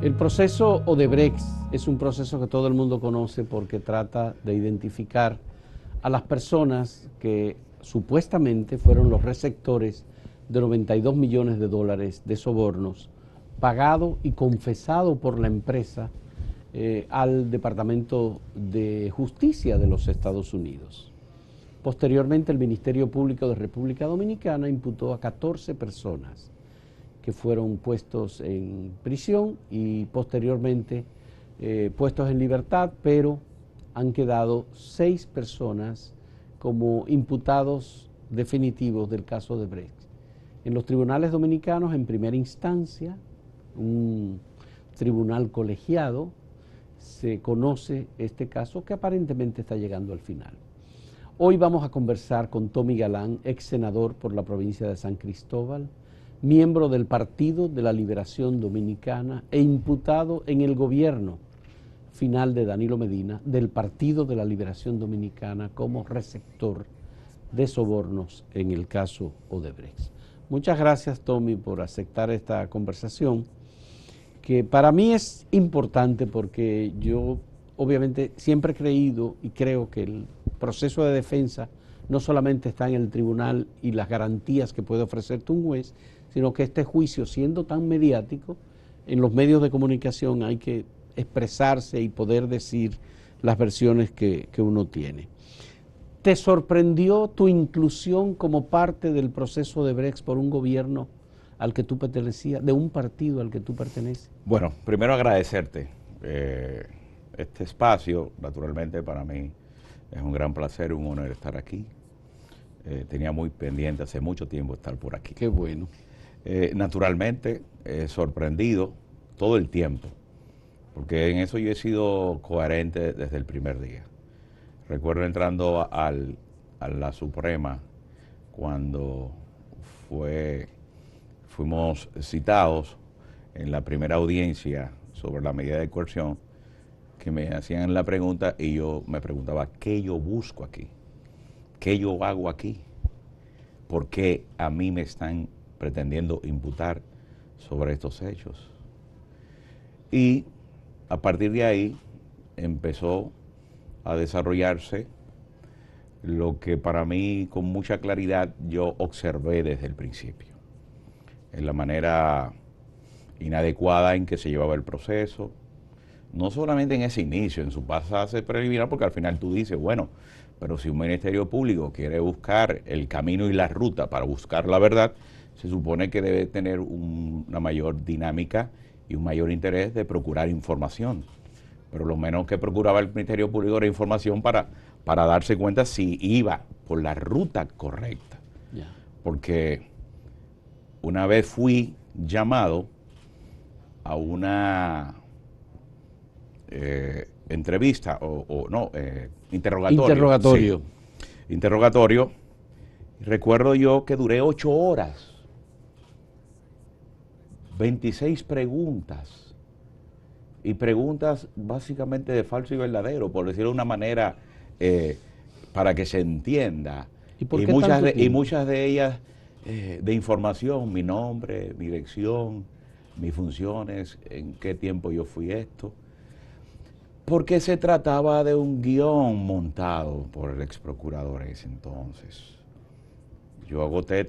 El proceso Odebrecht es un proceso que todo el mundo conoce porque trata de identificar a las personas que supuestamente fueron los receptores de 92 millones de dólares de sobornos pagado y confesado por la empresa al Departamento de Justicia de los Estados Unidos. Posteriormente, el Ministerio Público de República Dominicana imputó a 14 personas que fueron puestos en prisión y posteriormente puestos en libertad, pero han quedado 6 personas como imputados definitivos del caso Odebrecht. En los tribunales dominicanos, en primera instancia, un tribunal colegiado, se conoce este caso que aparentemente está llegando al final. Hoy vamos a conversar con Tommy Galán, ex senador por la provincia de San Cristóbal, miembro del Partido de la Liberación Dominicana e imputado en el gobierno final de Danilo Medina del Partido de la Liberación Dominicana como receptor de sobornos en el caso Odebrecht. Muchas gracias, Tommy, por aceptar esta conversación, que para mí es importante porque yo obviamente siempre he creído y creo que el proceso de defensa no solamente está en el tribunal y las garantías que puede ofrecerte un juez, sino que este juicio, siendo tan mediático, en los medios de comunicación hay que expresarse y poder decir las versiones que uno tiene. ¿Te sorprendió tu inclusión como parte del proceso de Odebrecht por un gobierno al que tú pertenecías, de un partido al que tú perteneces? Bueno, primero agradecerte este espacio. Naturalmente para mí es un gran placer, un honor estar aquí. Tenía muy pendiente hace mucho tiempo estar por aquí. Qué bueno. Naturalmente, sorprendido todo el tiempo, porque en eso yo he sido coherente desde el primer día. Recuerdo entrando a la Suprema cuando fuimos citados en la primera audiencia sobre la medida de coerción, que me hacían la pregunta y yo me preguntaba, ¿qué yo busco aquí? ¿Qué yo hago aquí? ¿Por qué a mí me están pretendiendo imputar sobre estos hechos? Y a partir de ahí empezó a desarrollarse lo que para mí con mucha claridad yo observé desde el principio, en la manera inadecuada en que se llevaba el proceso, no solamente en ese inicio, en su fase preliminar, porque al final tú dices, bueno, pero si un Ministerio Público quiere buscar el camino y la ruta para buscar la verdad, se supone que debe tener una mayor dinámica y un mayor interés de procurar información. Pero lo menos que procuraba el Ministerio Público era información para darse cuenta si iba por la ruta correcta. Yeah. Porque una vez fui llamado a una entrevista interrogatorio. Sí, interrogatorio. Recuerdo yo que duré 8 horas, 26 preguntas, y preguntas básicamente de falso y verdadero, por decirlo de una manera para que se entienda. Y muchas de ellas de información, mi nombre, mi dirección, mis funciones, en qué tiempo yo fui esto. Porque se trataba de un guión montado por el ex procurador en ese entonces. Yo agoté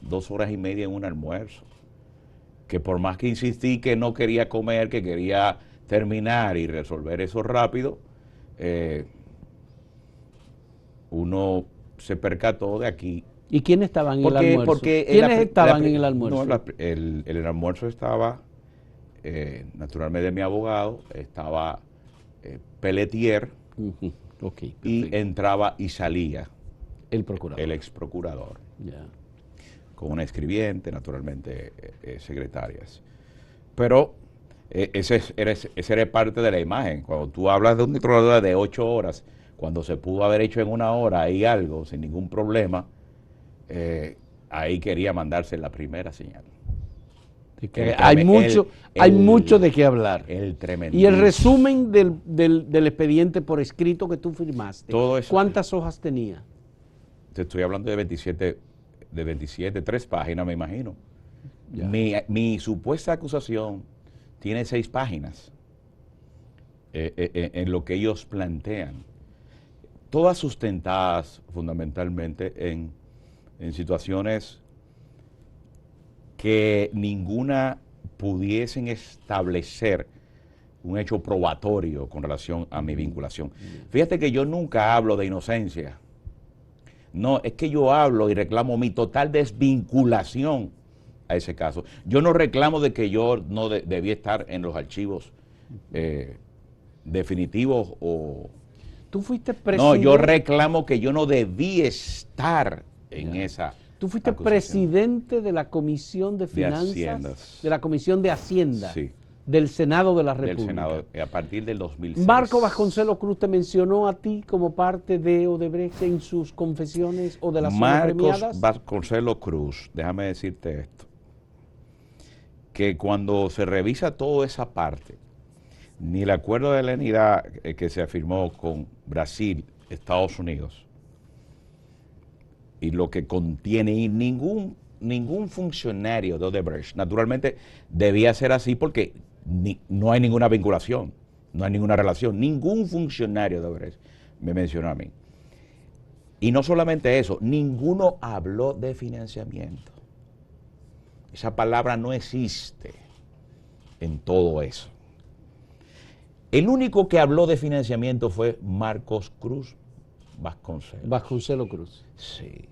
2 horas y media en un almuerzo, que por más que insistí que no quería comer, que quería terminar y resolver eso rápido, uno se percató de aquí. ¿Y quiénes estaban en el almuerzo? ¿Quiénes estaban en el almuerzo? No, el almuerzo estaba, naturalmente, mi abogado, estaba Pelletier, Okay, y entraba y salía el procurador, el ex procurador, yeah, con una escribiente, naturalmente secretarias. Pero ese era parte de la imagen. Cuando tú hablas de un interrogador de 8 horas, cuando se pudo haber hecho en 1 hora y algo, sin ningún problema, ahí quería mandarse la primera señal. Hay mucho de qué hablar. Y el resumen del expediente por escrito que tú firmaste, todo eso, ¿cuántas hojas tenía? Te estoy hablando de 27, 3 páginas, me imagino. Ya. Mi supuesta acusación tiene 6 páginas en lo que ellos plantean, todas sustentadas fundamentalmente en situaciones que ninguna pudiesen establecer un hecho probatorio con relación a mi vinculación. Fíjate que yo nunca hablo de inocencia. No, es que yo hablo y reclamo mi total desvinculación a ese caso. Yo no reclamo de que yo no debía estar en los archivos definitivos o... Tú fuiste presidente... No, yo reclamo que yo no debí estar en esa... Tú fuiste presidente de la Comisión de Finanzas, de la Comisión de Hacienda, sí, del Senado de la República. Del Senado, a partir del 2006. ¿Marco Vasconcelos Cruz te mencionó a ti como parte de Odebrecht en sus confesiones o de las premiadas? Marcos Vasconcelos Cruz, déjame decirte esto, que cuando se revisa toda esa parte, ni el acuerdo de lenidad que se firmó con Brasil, Estados Unidos, y lo que contiene, y ningún funcionario de Odebrecht, naturalmente debía ser así porque no hay ninguna vinculación, no hay ninguna relación, ningún funcionario de Odebrecht me mencionó a mí. Y no solamente eso, ninguno habló de financiamiento. Esa palabra no existe en todo eso. El único que habló de financiamiento fue Marcos Cruz Vasconcelos. Vasconcelos Cruz. Sí.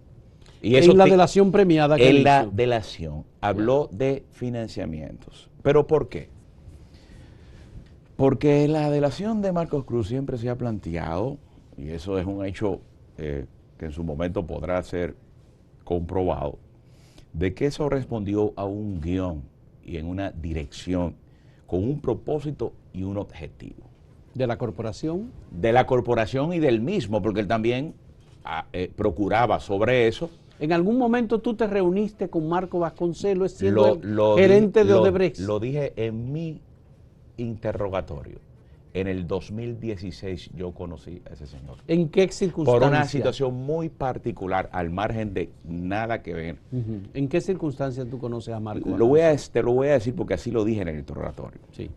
Y eso en la delación premiada que en la delación habló de financiamientos. ¿Pero por qué? Porque la delación de Marcos Cruz siempre se ha planteado, y eso es un hecho que en su momento podrá ser comprobado, de que eso respondió a un guión y en una dirección con un propósito y un objetivo. ¿De la corporación? De la corporación y del mismo, porque él también procuraba sobre eso. ¿En algún momento tú te reuniste con Marco Vasconcelos siendo el gerente de Odebrecht? Lo dije en mi interrogatorio. En el 2016 yo conocí a ese señor. ¿En qué circunstancias? Por una situación muy particular, al margen de nada que ver. ¿En qué circunstancias tú conoces a Marco? Te lo voy a decir porque así lo dije en el interrogatorio. Sí.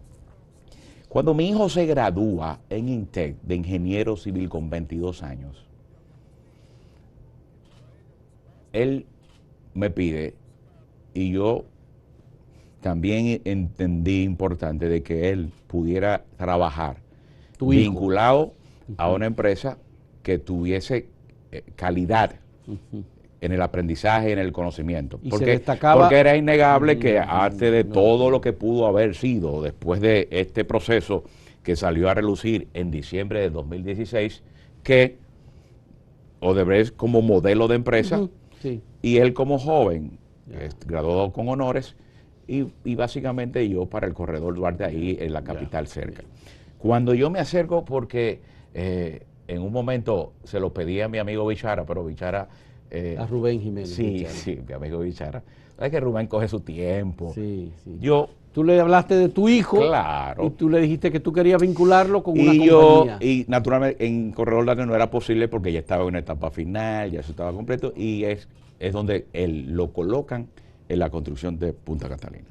Cuando mi hijo se gradúa en INTEC de ingeniero civil con 22 años, él me pide, y yo también entendí importante de que él pudiera trabajar vinculado a una empresa que tuviese calidad en el aprendizaje, en el conocimiento. Porque era innegable que aparte de todo lo que pudo haber sido después de este proceso que salió a relucir en diciembre de 2016, que Odebrecht como modelo de empresa, sí, y él como joven, graduado con honores, y básicamente yo para el corredor Duarte ahí en la capital cerca. Cuando yo me acerco, porque en un momento se lo pedí a mi amigo Bichara, pero Bichara... a Rubén Jiménez. Sí, Bichara. Sí, mi amigo Bichara. ¿Sabes que Rubén coge su tiempo? Sí, sí. Tú le hablaste de tu hijo. Claro. Y tú le dijiste que tú querías vincularlo con una compañía. Y naturalmente en Corredor Duarte no era posible porque ya estaba en una etapa final, ya eso estaba completo, y es donde él lo colocan en la construcción de Punta Catalina.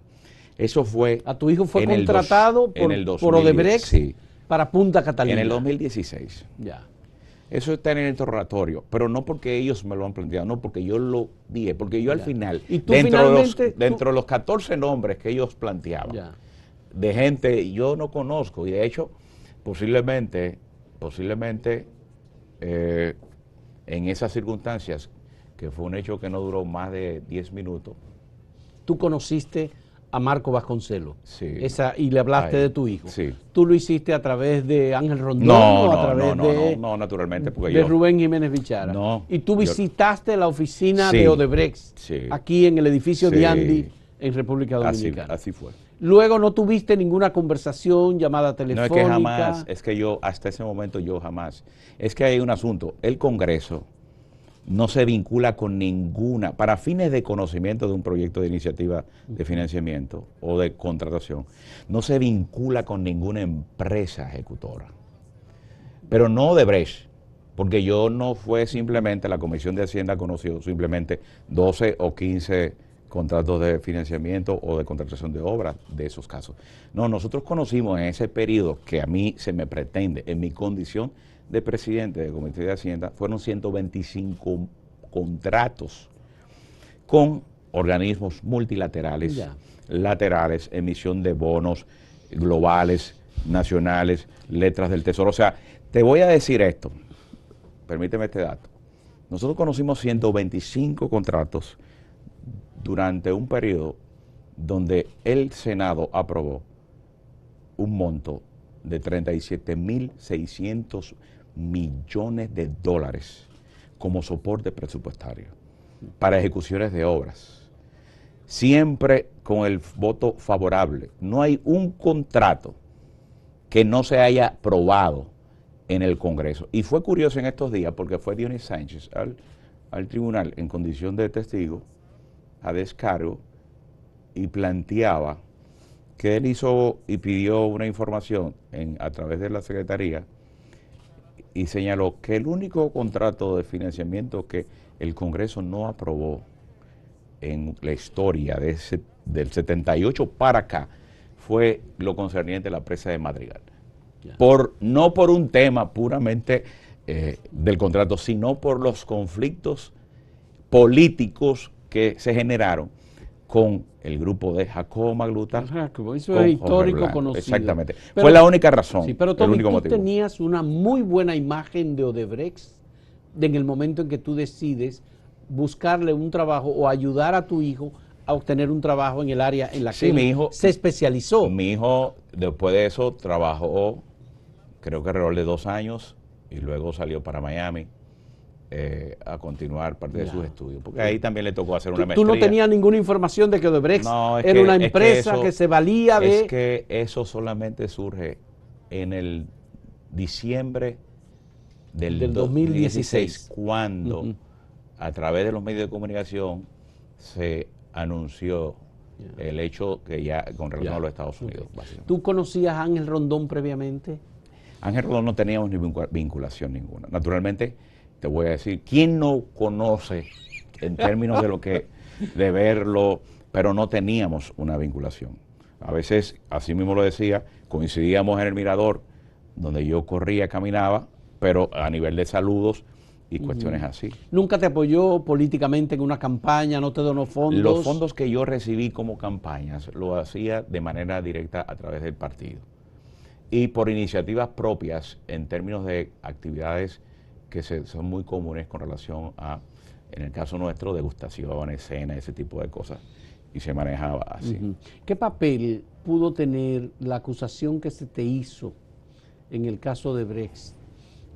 Eso fue... A tu hijo fue contratado por Odebrecht, sí, para Punta Catalina. En el 2016. Ya. Eso está en el interrogatorio, pero no porque ellos me lo han planteado, no porque yo lo dije, porque yo al final, dentro de los 14 nombres que ellos planteaban, de gente yo no conozco, y de hecho, posiblemente en esas circunstancias, que fue un hecho que no duró más de 10 minutos. ¿Tú conociste a Marco Vasconcelos? Sí. Y le hablaste de tu hijo. Sí. ¿Tú lo hiciste a través de Ángel Rondón o a través no, naturalmente, porque de Rubén Jiménez Bichara? No. ¿Y tú visitaste la oficina de Odebrecht aquí en el edificio de Andy en República Dominicana? Así fue. Luego no tuviste ninguna conversación, llamada telefónica. No, es que jamás, es que yo, hasta ese momento yo jamás. Es que hay un asunto, el Congreso no se vincula con ninguna, para fines de conocimiento de un proyecto de iniciativa de financiamiento o de contratación, no se vincula con ninguna empresa ejecutora. Pero no Odebrecht, porque yo no fue simplemente, la Comisión de Hacienda conoció simplemente 12 o 15 contratos de financiamiento o de contratación de obras de esos casos. No, nosotros conocimos en ese periodo que a mí se me pretende, en mi condición de presidente del Comité de Hacienda, fueron 125 contratos con organismos multilaterales, laterales, emisión de bonos globales, nacionales, letras del Tesoro. O sea, te voy a decir esto, permíteme este dato. Nosotros conocimos 125 contratos durante un periodo donde el Senado aprobó un monto de 37.600 millones de dólares como soporte presupuestario para ejecuciones de obras, siempre con el voto favorable. No hay un contrato que no se haya aprobado en el Congreso. Y fue curioso en estos días porque fue Dionis Sánchez al tribunal en condición de testigo a descargo y planteaba que él hizo y pidió una información a través de la Secretaría y señaló que el único contrato de financiamiento que el Congreso no aprobó en la historia del 78 para acá fue lo concerniente a la presa de Madrigal. No por un tema puramente del contrato, sino por los conflictos políticos que se generaron con el grupo de Jacobo Magluta. Eso es histórico conocido. Exactamente. Fue la única razón. Sí, pero Tommy, el único tú motivo. tenías una muy buena imagen de Odebrecht en el momento en que tú decides buscarle un trabajo o ayudar a tu hijo a obtener un trabajo en el área en la que mi hijo se especializó. Mi hijo, después de eso, trabajó, creo que alrededor de 2 años, y luego salió para Miami a continuar parte de sus estudios. Porque ahí también le tocó hacer una maestría. ¿Tú no tenías ninguna información de que Odebrecht era una empresa que se valía de...? Es que eso solamente surge en el diciembre del 2016, cuando a través de los medios de comunicación se anunció el hecho que ya con relación a los Estados Unidos. ¿Tú conocías a Ángel Rondón previamente? Ángel Rondón no teníamos ni vinculación ninguna. Naturalmente, te voy a decir, ¿quién no conoce en términos de verlo, pero no teníamos una vinculación? A veces, así mismo lo decía, coincidíamos en el mirador, donde yo corría, caminaba, pero a nivel de saludos y cuestiones así. ¿Nunca te apoyó políticamente en una campaña? ¿No te donó fondos? Los fondos que yo recibí como campañas lo hacía de manera directa a través del partido. Y por iniciativas propias en términos de actividades que son muy comunes con relación a, en el caso nuestro, degustaciones, cenas, ese tipo de cosas. Y se manejaba así. ¿Qué papel pudo tener la acusación que se te hizo en el caso de Odebrecht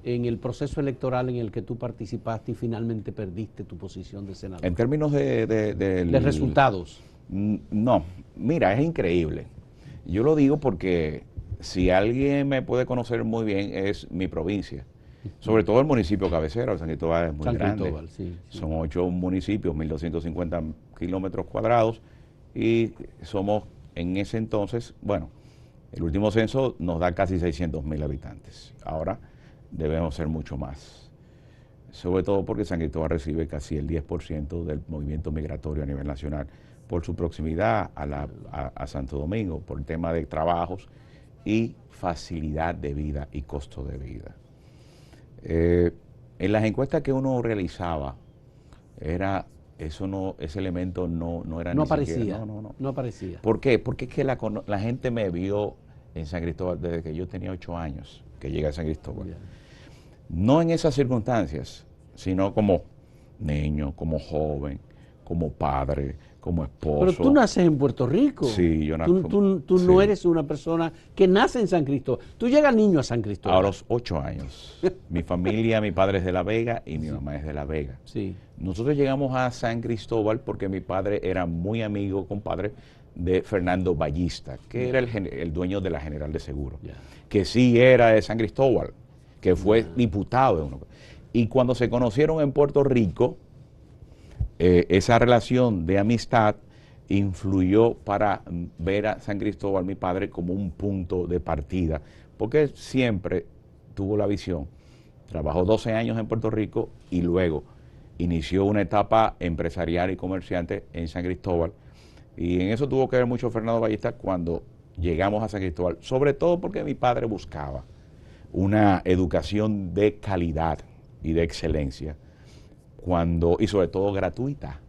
en el proceso electoral en el que tú participaste y finalmente perdiste tu posición de senador? En términos de resultados. No, mira, es increíble. Yo lo digo porque si alguien me puede conocer muy bien es mi provincia. Sobre todo el municipio cabecero, San Cristóbal es muy grande. Sí. Son 8 municipios, 1.250 kilómetros cuadrados, y somos en ese entonces, bueno, el último censo nos da casi 600.000 habitantes. Ahora debemos ser mucho más. Sobre todo porque San Cristóbal recibe casi el 10% del movimiento migratorio a nivel nacional por su proximidad a Santo Domingo, por el tema de trabajos y facilidad de vida y costo de vida. En las encuestas que uno realizaba, ese elemento no era no ni aparecía, siquiera. No aparecía. ¿Por qué? Porque es que la gente me vio en San Cristóbal desde que yo tenía 8 años, que llegué a San Cristóbal. No en esas circunstancias, sino como niño, como joven, como padre, como esposo. Pero tú naces en Puerto Rico. Sí, yo nací. Tú no eres una persona que nace en San Cristóbal. Tú llegas niño a San Cristóbal. A los 8 años. Mi familia, mi padre es de La Vega y mi mamá es de La Vega. Sí. Nosotros llegamos a San Cristóbal porque mi padre era muy amigo, compadre, de Fernando Ballista, que era el dueño de la General de Seguro, que sí era de San Cristóbal, que fue diputado. Y cuando se conocieron en Puerto Rico, esa relación de amistad influyó para ver a San Cristóbal, mi padre, como un punto de partida, porque siempre tuvo la visión. Trabajó 12 años en Puerto Rico y luego inició una etapa empresarial y comerciante en San Cristóbal, y en eso tuvo que ver mucho Fernando Ballester cuando llegamos a San Cristóbal, sobre todo porque mi padre buscaba una educación de calidad y de excelencia, y sobre todo gratuita,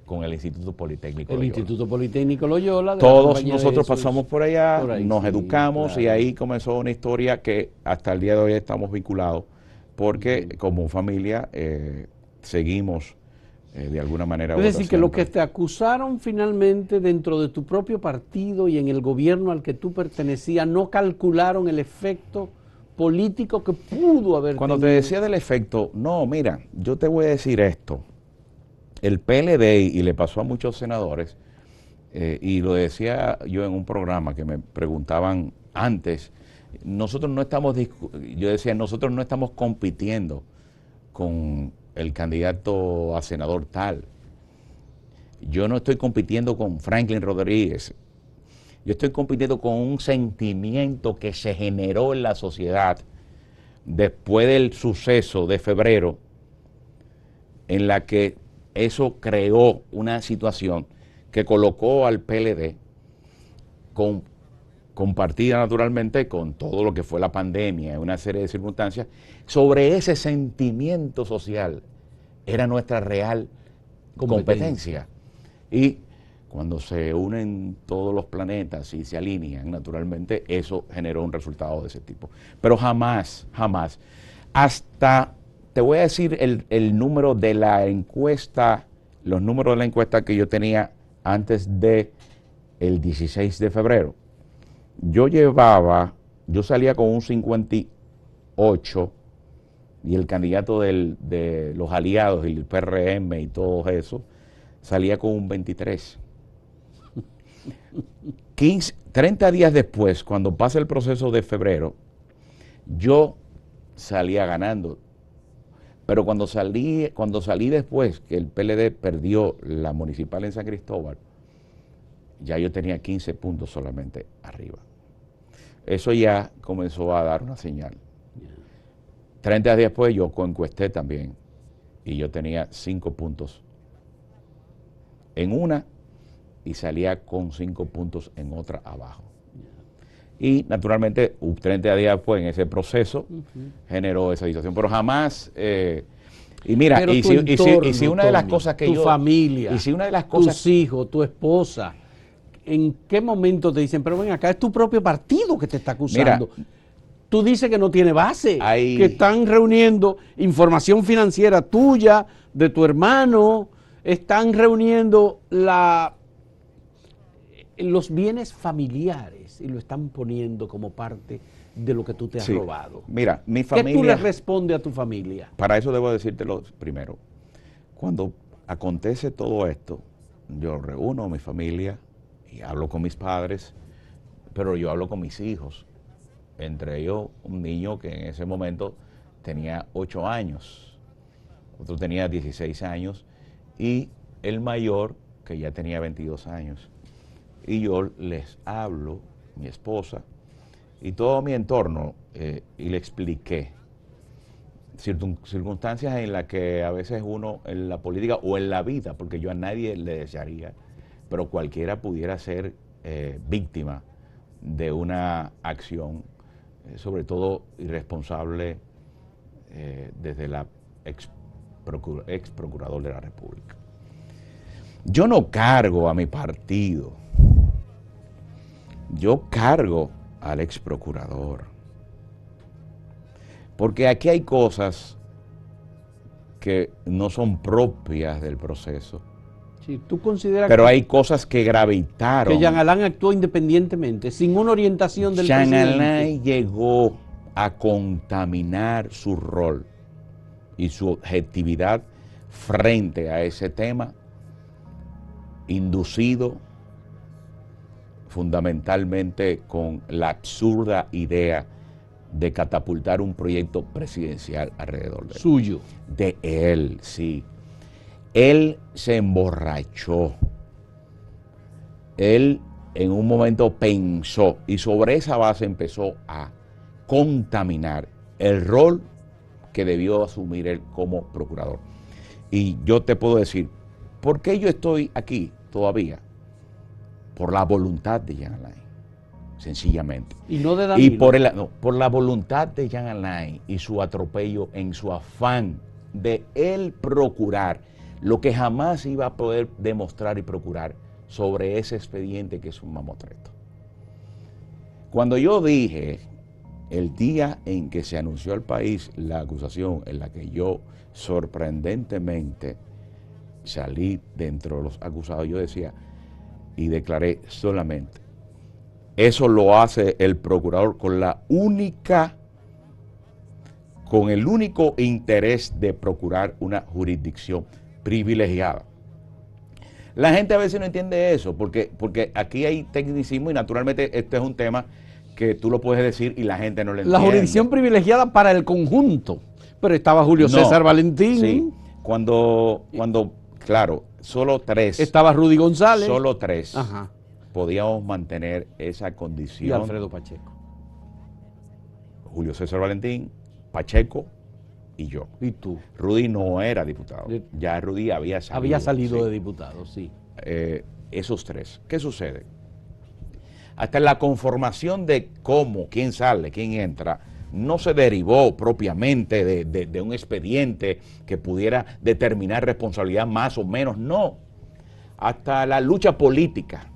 con el Instituto Politécnico El Loyola. Instituto Politécnico Loyola. Todos nosotros pasamos por allá, por ahí, nos sí, educamos, claro. y ahí comenzó una historia que hasta el día de hoy estamos vinculados, porque como familia seguimos de alguna manera. Es decir, que lo que te acusaron finalmente dentro de tu propio partido y en el gobierno al que tú pertenecías, no calcularon el efecto político que pudo haber Cuando tenido. te decía del efecto, no, mira, yo te voy a decir esto. El PLD, y le pasó a muchos senadores, y lo decía yo en un programa que me preguntaban antes, nosotros no estamos compitiendo con el candidato a senador tal. Yo no estoy compitiendo con Franklin Rodríguez. Yo estoy compitiendo con un sentimiento que se generó en la sociedad después del suceso de febrero, en la que eso creó una situación que colocó al PLD, compartida naturalmente con todo lo que fue la pandemia, una serie de circunstancias, sobre ese sentimiento social. Era nuestra real competencia. Y cuando se unen todos los planetas y se alinean, naturalmente, eso generó un resultado de ese tipo. Pero jamás, hasta, te voy a decir el número de la encuesta, los números de la encuesta que yo tenía antes de el 16 de febrero. Yo salía con un 58, y el candidato de los aliados y el PRM y todo eso salía con un 23. 30 días después, cuando pasa el proceso de febrero, yo salía ganando. Pero cuando salí después, que el PLD perdió la municipal en San Cristóbal, ya yo tenía 15 puntos solamente arriba. Eso ya comenzó a dar una señal. 30 días después yo encuesté también, y yo tenía 5 puntos en una y salía con 5 puntos en otra abajo. Y naturalmente 30 días después en ese proceso generó esa situación, pero jamás... y mira, pero y si una de las cosas que tu familia, y si una de las cosas, tus hijos, tu esposa, ¿en qué momento te dicen, pero ven acá, es tu propio partido que te está acusando? Mira, tú dices que no tiene base, que están reuniendo información financiera tuya, de tu hermano, están reuniendo los bienes familiares y lo están poniendo como parte de lo que tú te has robado. Mira, mi familia... ¿Qué tú le respondes a tu familia? Para eso debo decírtelo primero. Cuando acontece todo esto, yo reúno a mi familia y hablo con mis padres, pero yo hablo con mis hijos. Entre ellos un niño que en ese momento tenía 8 años, otro tenía 16 años y el mayor que ya tenía 22 años. Y yo les hablo, mi esposa y todo mi entorno, y le expliqué circunstancias en las que a veces uno en la política o en la vida, porque yo a nadie le desearía, pero cualquiera pudiera ser víctima de una acción, sobre todo irresponsable, desde la ex procurador de la República. Yo no cargo a mi partido, yo cargo al ex procurador, porque aquí hay cosas que no son propias del proceso. Sí, ¿tú consideras pero hay cosas que gravitaron? Que Jean Alain actuó independientemente, sin una orientación del presidente. Jean Alain llegó a contaminar su rol y su objetividad frente a ese tema, inducido fundamentalmente con la absurda idea de catapultar un proyecto presidencial alrededor de él. Suyo. De él, sí. Él se emborrachó. Él en un momento pensó y sobre esa base empezó a contaminar el rol que debió asumir él como procurador. Y yo te puedo decir, ¿por qué yo estoy aquí todavía? Por la voluntad de Jean Alain, sencillamente. Y no de Danilo. Y por la voluntad de Jean Alain y su atropello en su afán de él procurar lo que jamás iba a poder demostrar y procurar sobre ese expediente que es un mamotreto. Cuando yo dije, el día en que se anunció al país la acusación en la que yo sorprendentemente salí dentro de los acusados, yo decía y declaré solamente, eso lo hace el procurador con el único interés de procurar una jurisdicción privilegiada. La gente a veces no entiende eso, porque aquí hay tecnicismo y naturalmente este es un tema que tú lo puedes decir y la gente no lo entiende. La jurisdicción privilegiada para el conjunto, pero estaba Julio César Valentín. Sí, cuando claro, solo tres. Estaba Rudy González. Solo tres. Ajá. Podíamos mantener esa condición. Y Alfredo Pacheco. Julio César Valentín, Pacheco y yo. ¿Y tú? Rudy no era diputado. Ya Rudy había salido. Había salido de diputado, sí. Esos tres. ¿Qué sucede? Hasta la conformación de cómo, quién sale, quién entra, no se derivó propiamente de un expediente que pudiera determinar responsabilidad más o menos, no. Hasta la lucha política.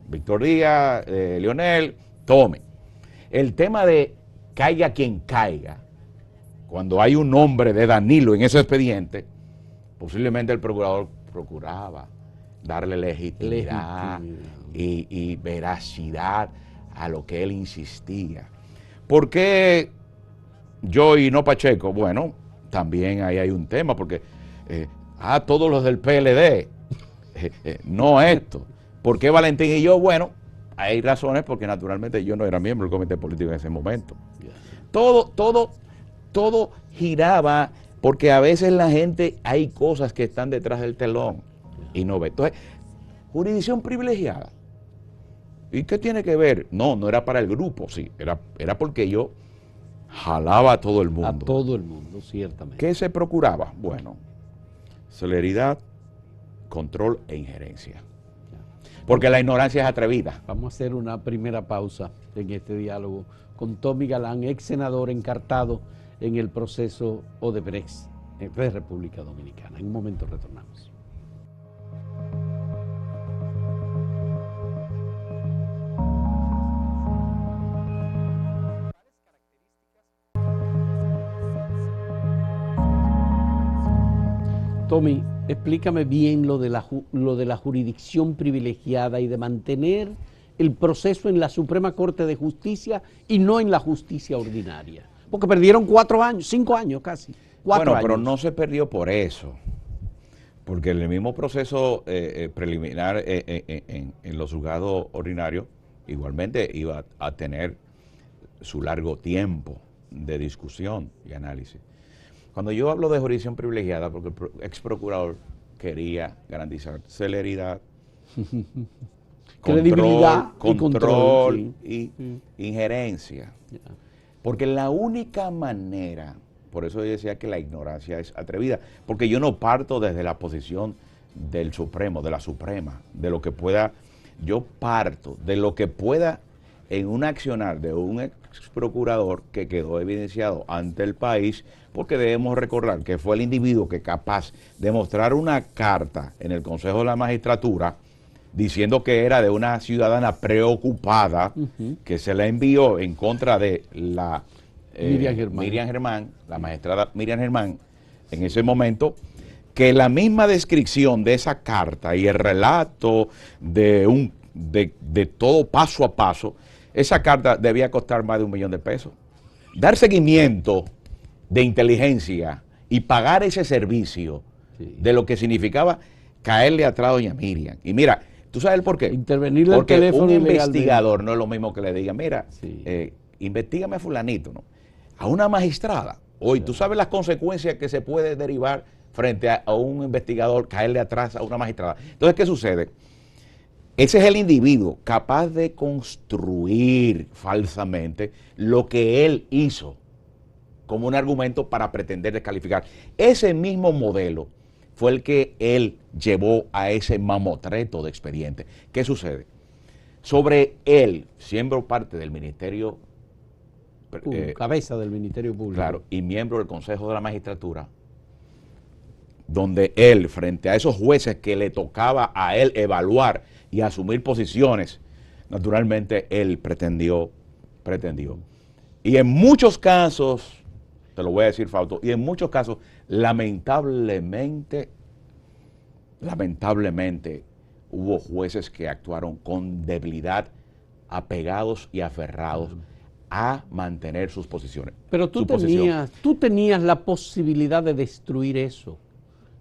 Víctor Díaz, Leonel, tome. El tema de caiga quien caiga, cuando hay un nombre de Danilo en ese expediente, posiblemente el procurador procuraba darle legitimidad y veracidad a lo que él insistía. ¿Por qué yo y no Pacheco? Bueno, también ahí hay un tema, porque todos los del PLD, no esto. ¿Por qué Valentín y yo? Bueno, hay razones porque naturalmente yo no era miembro del comité político en ese momento. Todo giraba porque a veces la gente, hay cosas que están detrás del telón y no ve. Entonces, jurisdicción privilegiada. ¿Y qué tiene que ver? No era para el grupo, sí, era porque yo jalaba a todo el mundo. A todo el mundo, ciertamente. ¿Qué se procuraba? Bueno, celeridad, control e injerencia. Porque la ignorancia es atrevida. Vamos a hacer una primera pausa en este diálogo con Tommy Galán, ex senador encartado en el proceso Odebrecht de República Dominicana. En un momento retornamos. Tommy, explícame bien lo de la jurisdicción privilegiada y de mantener el proceso en la Suprema Corte de Justicia y no en la justicia ordinaria. Porque perdieron 4 años, 5 años casi. 4 años. Pero no se perdió por eso. Porque en el mismo proceso preliminar en los juzgados ordinarios, igualmente iba a tener su largo tiempo de discusión y análisis. Cuando yo hablo de jurisdicción privilegiada, porque el ex procurador quería garantizar celeridad, credibilidad control y injerencia. Porque la única manera, por eso yo decía que la ignorancia es atrevida, porque yo no parto desde la posición del Supremo, de la Suprema, de lo que pueda, yo parto de lo que pueda en un accionar de un ex procurador que quedó evidenciado ante el país, porque debemos recordar que fue el individuo que capaz de mostrar una carta en el Consejo de la Magistratura diciendo que era de una ciudadana preocupada que se la envió en contra de la Miriam Germán, la magistrada Miriam Germán, en ese momento, que la misma descripción de esa carta y el relato de todo paso a paso, esa carta debía costar más de $1 millón. Dar seguimiento de inteligencia y pagar ese servicio de lo que significaba caerle atrás a doña Miriam. Y mira, ¿tú sabes el por qué? Intervenirle al porque teléfono un ilegalmente. investigador no es lo mismo que le diga, mira, investígame a fulanito, ¿no? A una magistrada. Hoy, ¿tú sabes las consecuencias que se puede derivar frente a un investigador caerle atrás a una magistrada? Entonces, ¿qué sucede? Ese es el individuo capaz de construir falsamente lo que él hizo como un argumento para pretender descalificar. Ese mismo modelo fue el que él llevó a ese mamotreto de expediente. ¿Qué sucede? Sobre él, siendo parte del Ministerio, cabeza del Ministerio Público. claro, y miembro del Consejo de la Magistratura, donde él, frente a esos jueces que le tocaba a él evaluar y asumir posiciones, naturalmente él pretendió. Y en muchos casos, te lo voy a decir, Fausto, y en muchos casos, lamentablemente, hubo jueces que actuaron con debilidad, apegados y aferrados a mantener sus posiciones. Pero tú tenías la posibilidad de destruir eso,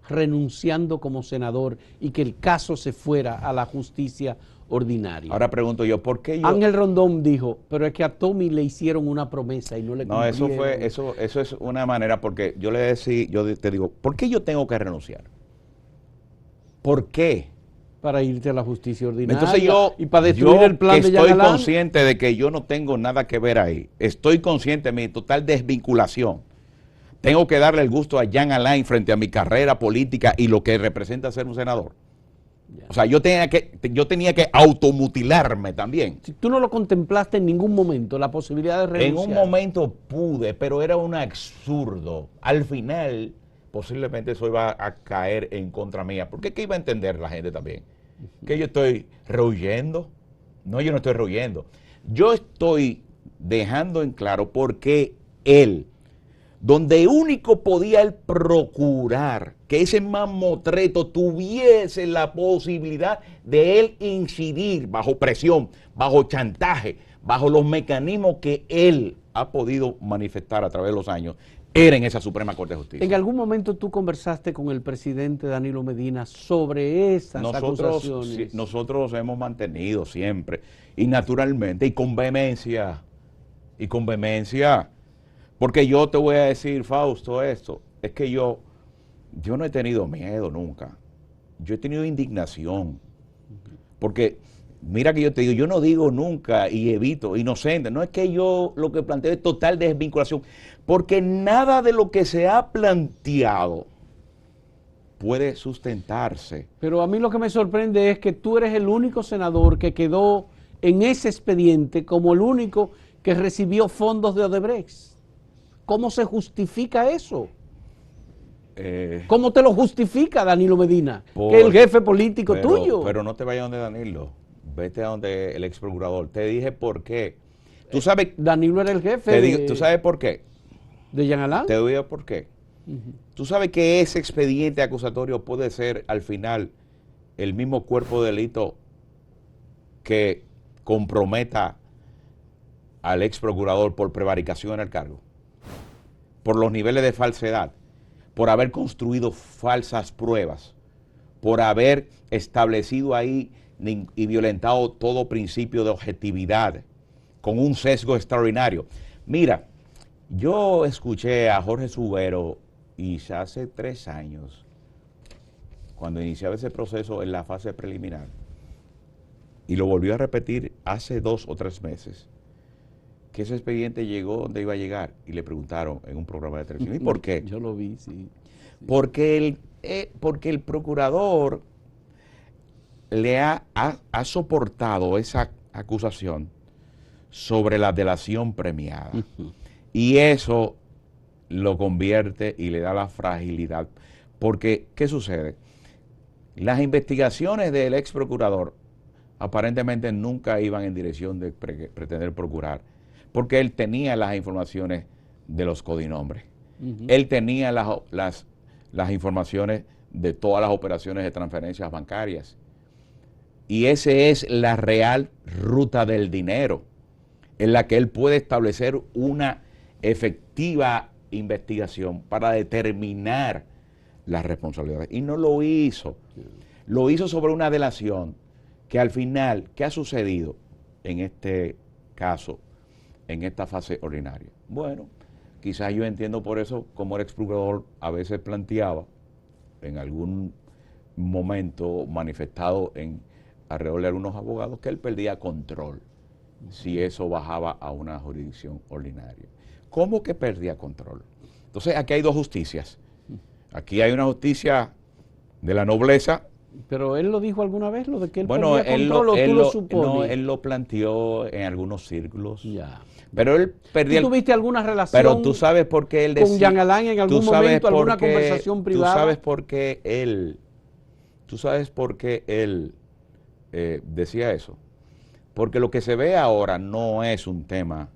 renunciando como senador y que el caso se fuera a la justicia ordinaria. Ahora pregunto yo, ¿por qué yo...? Ángel Rondón dijo, pero es que a Tommy le hicieron una promesa y no le cumplieron. No, eso es una manera, porque yo te digo, ¿por qué yo tengo que renunciar? ¿Por qué? Para irte a la justicia ordinaria. Entonces y para destruir el plan de Jean estoy Alain. consciente de que yo no tengo nada que ver ahí. Estoy consciente de mi total desvinculación. Tengo que darle el gusto a Jean Alain frente a mi carrera política y lo que representa ser un senador. O sea, yo tenía que automutilarme también. Si tú no lo contemplaste en ningún momento, la posibilidad de renunciar. En un momento pude, pero era un absurdo. Al final, posiblemente eso iba a caer en contra mía. Porque ¿qué iba a entender la gente también? ¿Que yo estoy rehuyendo? No, yo no estoy rehuyendo. Yo estoy dejando en claro por qué él, donde único podía él procurar que ese mamotreto tuviese la posibilidad de él incidir bajo presión, bajo chantaje, bajo los mecanismos que él ha podido manifestar a través de los años, era en esa Suprema Corte de Justicia. ¿En algún momento tú conversaste con el presidente Danilo Medina sobre esas acusaciones? Sí, nosotros hemos mantenido siempre, y naturalmente, y con vehemencia, porque yo te voy a decir, Fausto, esto, es que yo no he tenido miedo nunca, yo he tenido indignación, porque mira que yo te digo, yo no digo nunca y evito, inocente, no es que yo lo que planteo es total desvinculación, porque nada de lo que se ha planteado puede sustentarse. Pero a mí lo que me sorprende es que tú eres el único senador que quedó en ese expediente como el único que recibió fondos de Odebrecht. ¿Cómo se justifica eso? ¿Cómo te lo justifica Danilo Medina? Que es el jefe político tuyo. Pero no te vayas donde Danilo, vete a donde el ex procurador. Te dije por qué. Tú sabes. Danilo era el jefe. ¿Tú sabes por qué? ¿De Jean Alain? Te digo por qué. Tú sabes que ese expediente acusatorio puede ser al final el mismo cuerpo de delito que comprometa al ex procurador por prevaricación en el cargo, por los niveles de falsedad, por haber construido falsas pruebas, por haber establecido ahí y violentado todo principio de objetividad, con un sesgo extraordinario. Mira, yo escuché a Jorge Subero, y hace 3 años, cuando iniciaba ese proceso en la fase preliminar, y lo volvió a repetir hace 2 o 3 meses, que ese expediente llegó donde iba a llegar, y le preguntaron en un programa de televisión, ¿y por qué? Yo lo vi, sí. Porque el procurador le ha soportado esa acusación sobre la delación premiada. Y eso lo convierte y le da la fragilidad. Porque, ¿qué sucede? Las investigaciones del ex procurador aparentemente nunca iban en dirección de pretender procurar, porque él tenía las informaciones de los codinombres. Él tenía las informaciones de todas las operaciones de transferencias bancarias. Y esa es la real ruta del dinero, en la que él puede establecer una efectiva investigación para determinar las responsabilidades. Y no lo hizo. Lo hizo sobre una delación que al final, ¿qué ha sucedido en este caso, en esta fase ordinaria? Bueno, quizás yo entiendo por eso como el ex procurador a veces planteaba en algún momento manifestado alrededor de algunos abogados que él perdía control si eso bajaba a una jurisdicción ordinaria. ¿Cómo que perdía control? Entonces aquí hay 2 justicias. Aquí hay una justicia de la nobleza. Pero él lo dijo alguna vez, lo de que él Bueno, perdía él control, lo, ¿o él tú lo lo- supones? no, él lo planteó en algunos círculos. Ya. Pero él perdía ¿Tú tuviste alguna Pero relación tú sabes por qué él con decía. Jean Alain en algún momento, alguna conversación privada? Tú sabes por qué él. Tú sabes por qué él decía eso. Porque lo que se ve ahora no es un tema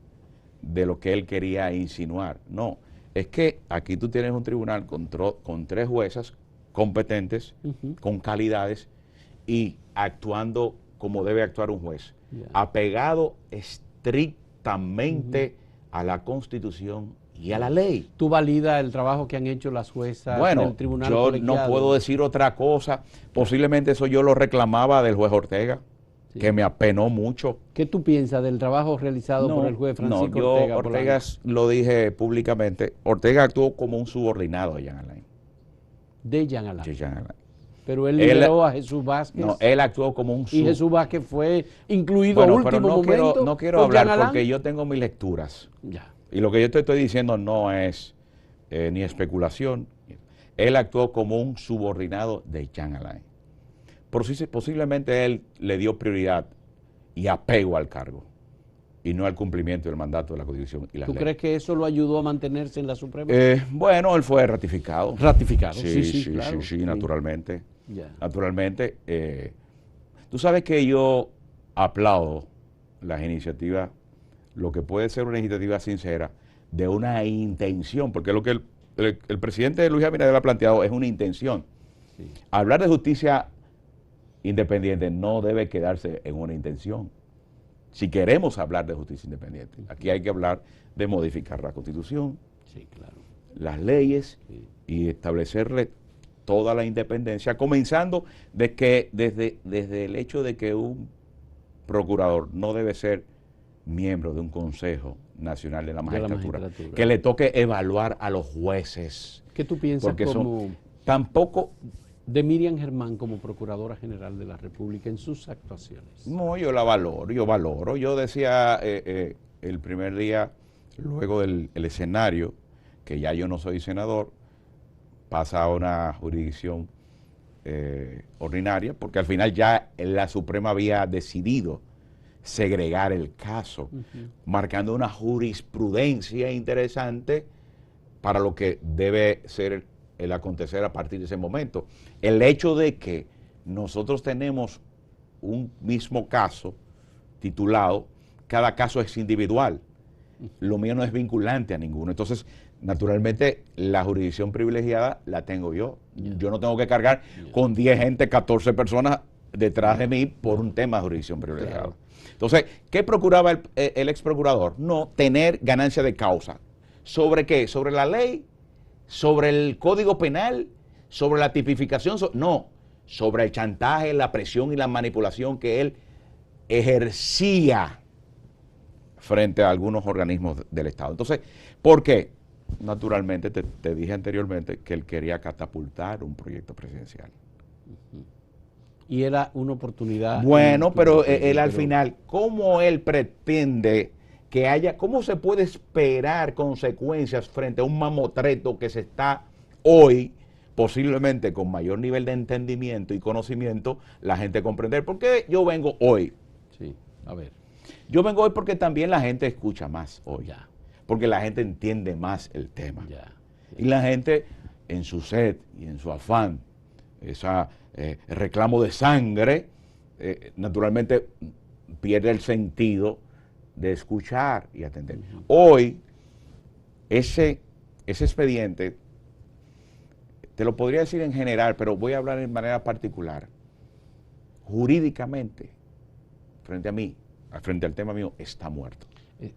de lo que él quería insinuar. No. Es que aquí tú tienes un tribunal con 3 juezas competentes, con calidades y actuando como debe actuar un juez. Ya. Apegado estrictamente a la Constitución y a la ley. ¿Tú validas el trabajo que han hecho las juezas Bueno, del tribunal yo colegiado? no puedo decir otra cosa. Posiblemente eso yo lo reclamaba del juez Ortega, Sí. que me apenó mucho. ¿Qué tú piensas del trabajo realizado por el juez Francisco yo Ortega? Ortega lo dije públicamente. Ortega actuó como un subordinado de Jean Alain. De Jean Alain. De Jean Alain. Pero él liberó a Jesús Vázquez. No, él actuó como un Y Jesús Vázquez fue incluido a Bueno, último pero no momento. no quiero por hablar Jean Alain. porque yo tengo mis lecturas. Ya. Y lo que yo te estoy diciendo no es ni especulación. Él actuó como un subordinado de Jean Alain. Posiblemente él le dio prioridad y apego al cargo y no al cumplimiento del mandato de la Constitución y la ley. ¿Tú crees que eso lo ayudó a mantenerse en la Suprema? Bueno, él fue ratificado. Ratificado, Sí, claro. sí, naturalmente. Ya. Naturalmente. Tú sabes que yo aplaudo las iniciativas, lo que puede ser una iniciativa sincera, de una intención, porque lo que el presidente Luis Abinader ha planteado es una intención. Sí. Hablar de justicia independiente no debe quedarse en una intención. Si queremos hablar de justicia independiente, aquí hay que hablar de modificar la Constitución, Sí, claro. las leyes Sí. y establecerle toda la independencia, comenzando desde el hecho de que un procurador no debe ser miembro de un Consejo Nacional de la Magistratura, que le toque evaluar a los jueces. ¿Qué tú piensas Porque como tampoco, de Miriam Germán como Procuradora General de la República en sus actuaciones? no, yo la valoro. Yo decía el primer día, luego del escenario, que ya yo no soy senador, pasa a una jurisdicción ordinaria, porque al final ya la Suprema había decidido segregar el caso, marcando una jurisprudencia interesante para lo que debe ser el acontecer a partir de ese momento. El hecho de que nosotros tenemos un mismo caso titulado, cada caso es individual, lo mío no es vinculante a ninguno. Entonces, naturalmente, la jurisdicción privilegiada la tengo yo. Yo no tengo que cargar con 10 gente, 14 personas detrás de mí por un tema de jurisdicción privilegiada. Claro. Entonces, ¿qué procuraba el ex procurador? No tener ganancia de causa. ¿Sobre qué? ¿Sobre la ley? ¿Sobre el código penal? ¿Sobre la tipificación? No, sobre el chantaje, la presión y la manipulación que él ejercía frente a algunos organismos del Estado. Entonces, ¿por qué? Naturalmente, te dije anteriormente que él quería catapultar un proyecto presidencial. Y era una oportunidad. Bueno, pero él al final, ¿cómo él pretende que haya, cómo se puede esperar consecuencias frente a un mamotreto que se está hoy, posiblemente con mayor nivel de entendimiento y conocimiento, la gente comprender? ¿Por qué yo vengo hoy? Sí, a ver. Yo vengo hoy porque también la gente escucha más hoy. Ya. Porque la gente entiende más el tema. Ya. Y la gente, en su sed y en su afán, reclamo de sangre, naturalmente pierde el sentido de escuchar y atender. Hoy, ese expediente, te lo podría decir en general, pero voy a hablar en manera particular. Jurídicamente, frente a mí, frente al tema mío, está muerto.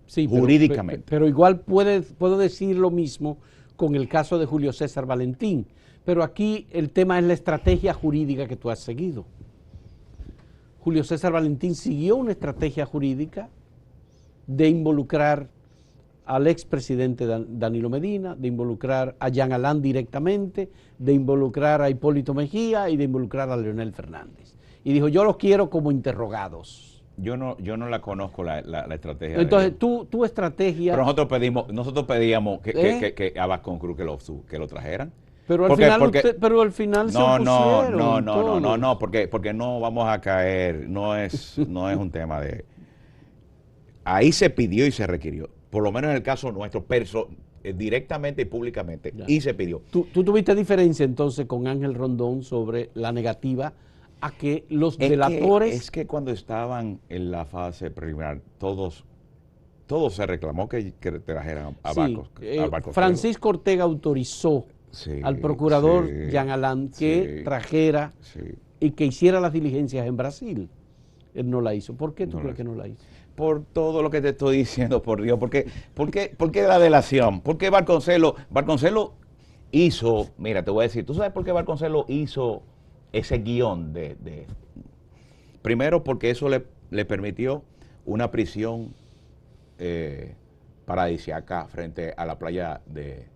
Sí, jurídicamente. Pero igual puedo decir lo mismo con el caso de Julio César Valentín. Pero aquí el tema es la estrategia jurídica que tú has seguido. Julio César Valentín siguió una estrategia jurídica de involucrar al expresidente Danilo Medina, de involucrar a Jean Alain directamente, de involucrar a Hipólito Mejía y de involucrar a Leonel Fernández. Y dijo, yo los quiero como interrogados. Yo no la conozco la estrategia. Entonces, tu estrategia... Pero nosotros pedíamos que Abbas Cruz que lo trajeran. Pero al final, pero al final se opusieron no, porque no vamos a caer, no es un tema de... Ahí se pidió y se requirió, por lo menos en el caso nuestro, directamente y públicamente, y se pidió. ¿Tú tuviste diferencia entonces con Ángel Rondón sobre la negativa a que los delatores... Es que cuando estaban en la fase preliminar, todos se reclamó que trajeran a Barcos. Francisco Ortega autorizó al procurador Jean Alain que trajera y que hiciera las diligencias en Brasil. Él no la hizo. ¿Por qué tú crees que no la hizo? Por todo lo que te estoy diciendo, por Dios. ¿Por qué la delación? ¿Por qué Vasconcelos hizo, mira, te voy a decir, ¿tú sabes por qué Vasconcelos hizo ese guión primero porque eso le permitió una prisión paradisíaca frente a la playa de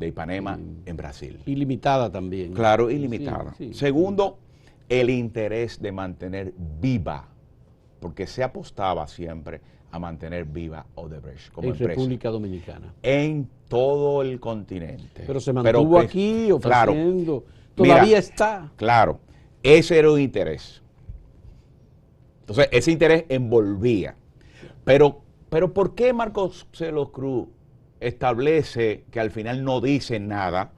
Ipanema en Brasil. Ilimitada también. Claro, ilimitada. Segundo, el interés de mantener viva, porque se apostaba siempre a mantener viva Odebrecht como empresa. En República Dominicana. En todo el continente. Pero se mantuvo aquí ofreciendo. Claro, todavía está. Claro, ese era un interés. Entonces, ese interés envolvía. Pero ¿por qué Marcos Celos Cruz establece que al final no dice nada?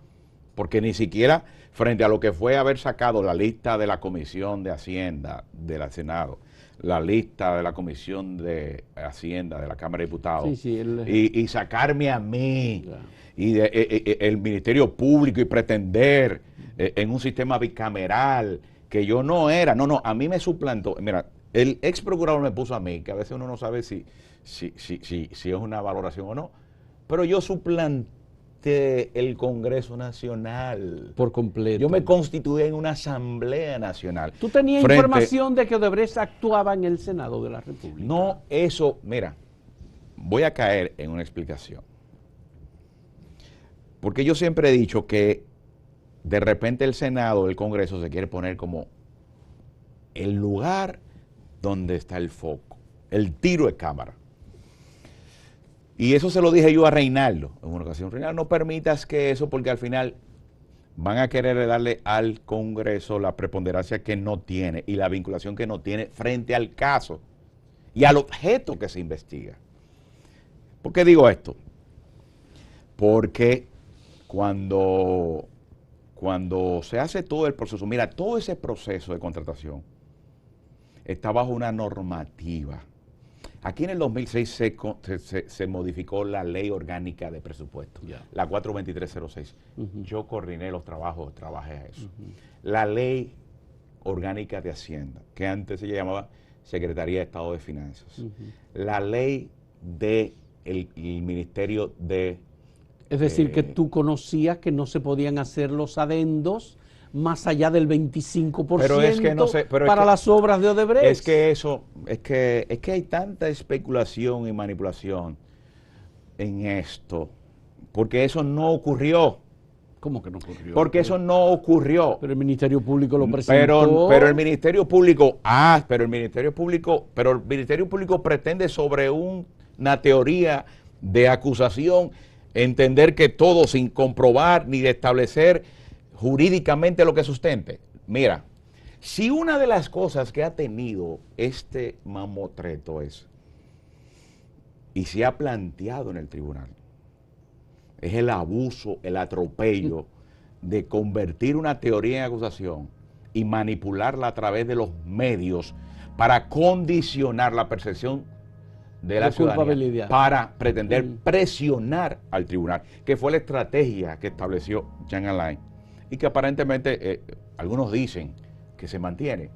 Porque ni siquiera frente a lo que fue haber sacado la lista de la Comisión de Hacienda del Senado, la lista de la Comisión de Hacienda de la Cámara de Diputados, y sacarme a mí, y el Ministerio Público, y pretender en un sistema bicameral que yo no era. No, a mí me suplantó. Mira, el ex procurador me puso a mí, que a veces uno no sabe si es una valoración o no, pero yo suplanté el Congreso Nacional. Por completo. Yo me constituí en una Asamblea Nacional. ¿Tú tenías información de que Odebrecht actuaba en el Senado de la República? No, eso, mira, voy a caer en una explicación. Porque yo siempre he dicho que de repente el Senado, el Congreso, se quiere poner como el lugar donde está el foco, el tiro de cámara. Y eso se lo dije yo a Reinaldo en una ocasión. Reinaldo, no permitas que eso, porque al final van a querer darle al Congreso la preponderancia que no tiene y la vinculación que no tiene frente al caso y al objeto que se investiga. ¿Por qué digo esto? Porque cuando se hace todo el proceso, mira, todo ese proceso de contratación está bajo una normativa. Aquí en el 2006 se modificó la Ley Orgánica de Presupuesto, la 42306. Yo coordiné los trabajos, trabajé a eso. La Ley Orgánica de Hacienda, que antes se llamaba Secretaría de Estado de Finanzas. La Ley del Ministerio de... Es decir, que tú conocías que no se podían hacer los adendos más allá del 25% pero es que no sé, para las obras de Odebrecht. Es que hay tanta especulación y manipulación en esto, porque eso no ocurrió. ¿Cómo que no ocurrió? Porque eso no ocurrió. Pero el Ministerio Público lo presentó. Pero el Ministerio Público, pero el Ministerio Público pretende sobre una teoría de acusación entender que todo sin comprobar ni de establecer jurídicamente lo que sustente. Mira, si una de las cosas que ha tenido este mamotreto y se ha planteado en el tribunal, es el abuso, el atropello de convertir una teoría en acusación y manipularla a través de los medios para condicionar la percepción de la ciudadanía, para pretender presionar al tribunal, que fue la estrategia que estableció Jean Alain y que aparentemente algunos dicen que se mantiene.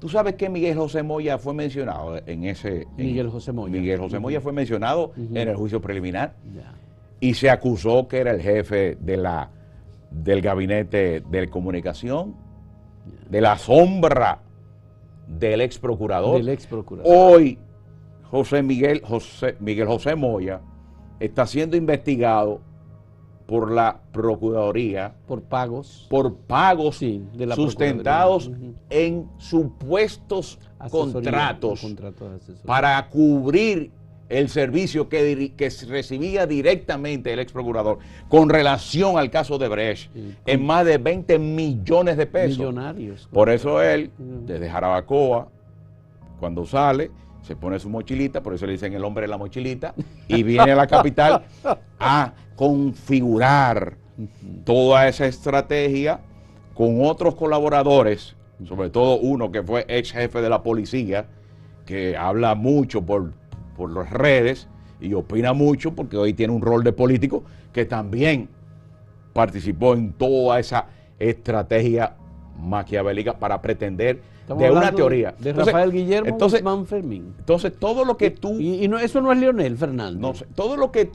¿Tú sabes que Miguel José Moya fue mencionado en ese... Miguel José Moya fue mencionado en el juicio preliminar y se acusó que era el jefe del gabinete de comunicación, de la sombra del ex procurador. Hoy Miguel José Moya está siendo investigado por la Procuraduría por pagos de la sustentados en supuestos contratos para cubrir el servicio que recibía directamente el ex procurador con relación al caso de Brecht en más de 20 millones de pesos. Millonarios. Por eso él, desde Jarabacoa, cuando sale, se pone su mochilita, por eso le dicen el hombre de la mochilita, y viene a la capital a configurar toda esa estrategia con otros colaboradores, sobre todo uno que fue ex jefe de la policía, que habla mucho por las redes y opina mucho porque hoy tiene un rol de político, que también participó en toda esa estrategia maquiavélica para pretender Estamos de una hablando teoría. De Rafael Guillermo Guzmán Fermín. Entonces, todo lo que tú... Y no, eso no es Leonel Fernández. No sé, todo lo que...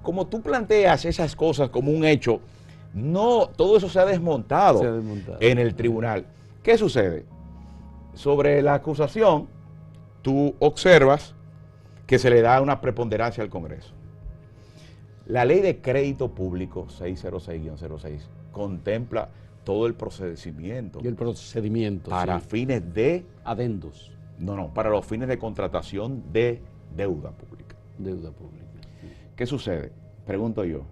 Como tú planteas esas cosas como un hecho, no, todo eso se ha desmontado, en el tribunal. ¿Qué sucede? Sobre la acusación, tú observas que se le da una preponderancia al Congreso. La ley de crédito público 606-06 contempla todo el procedimiento. Y el procedimiento. Para fines de... Adendos. No, para los fines de contratación de deuda pública. Deuda pública. Sí. ¿Qué sucede? Pregunto yo.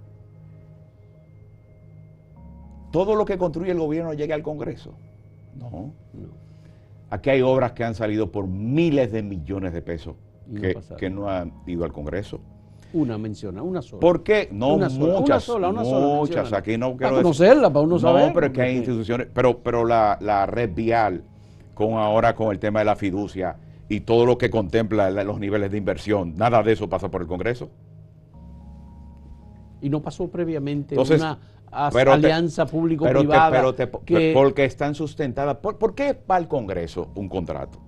¿Todo lo que construye el gobierno llega al Congreso? No. Aquí hay obras que han salido por miles de millones de pesos que no han ido al Congreso. Una sola. ¿Por qué? No, una muchas. Muchas. Aquí no quiero para conocerla, para uno saber. No, pero es que hay instituciones. Pero la red vial, ahora con el tema de la fiducia y todo lo que contempla los niveles de inversión, nada de eso pasa por el Congreso. Y no pasó previamente. Entonces, una alianza público-privada. Porque están sustentadas. ¿Por qué va al Congreso un contrato?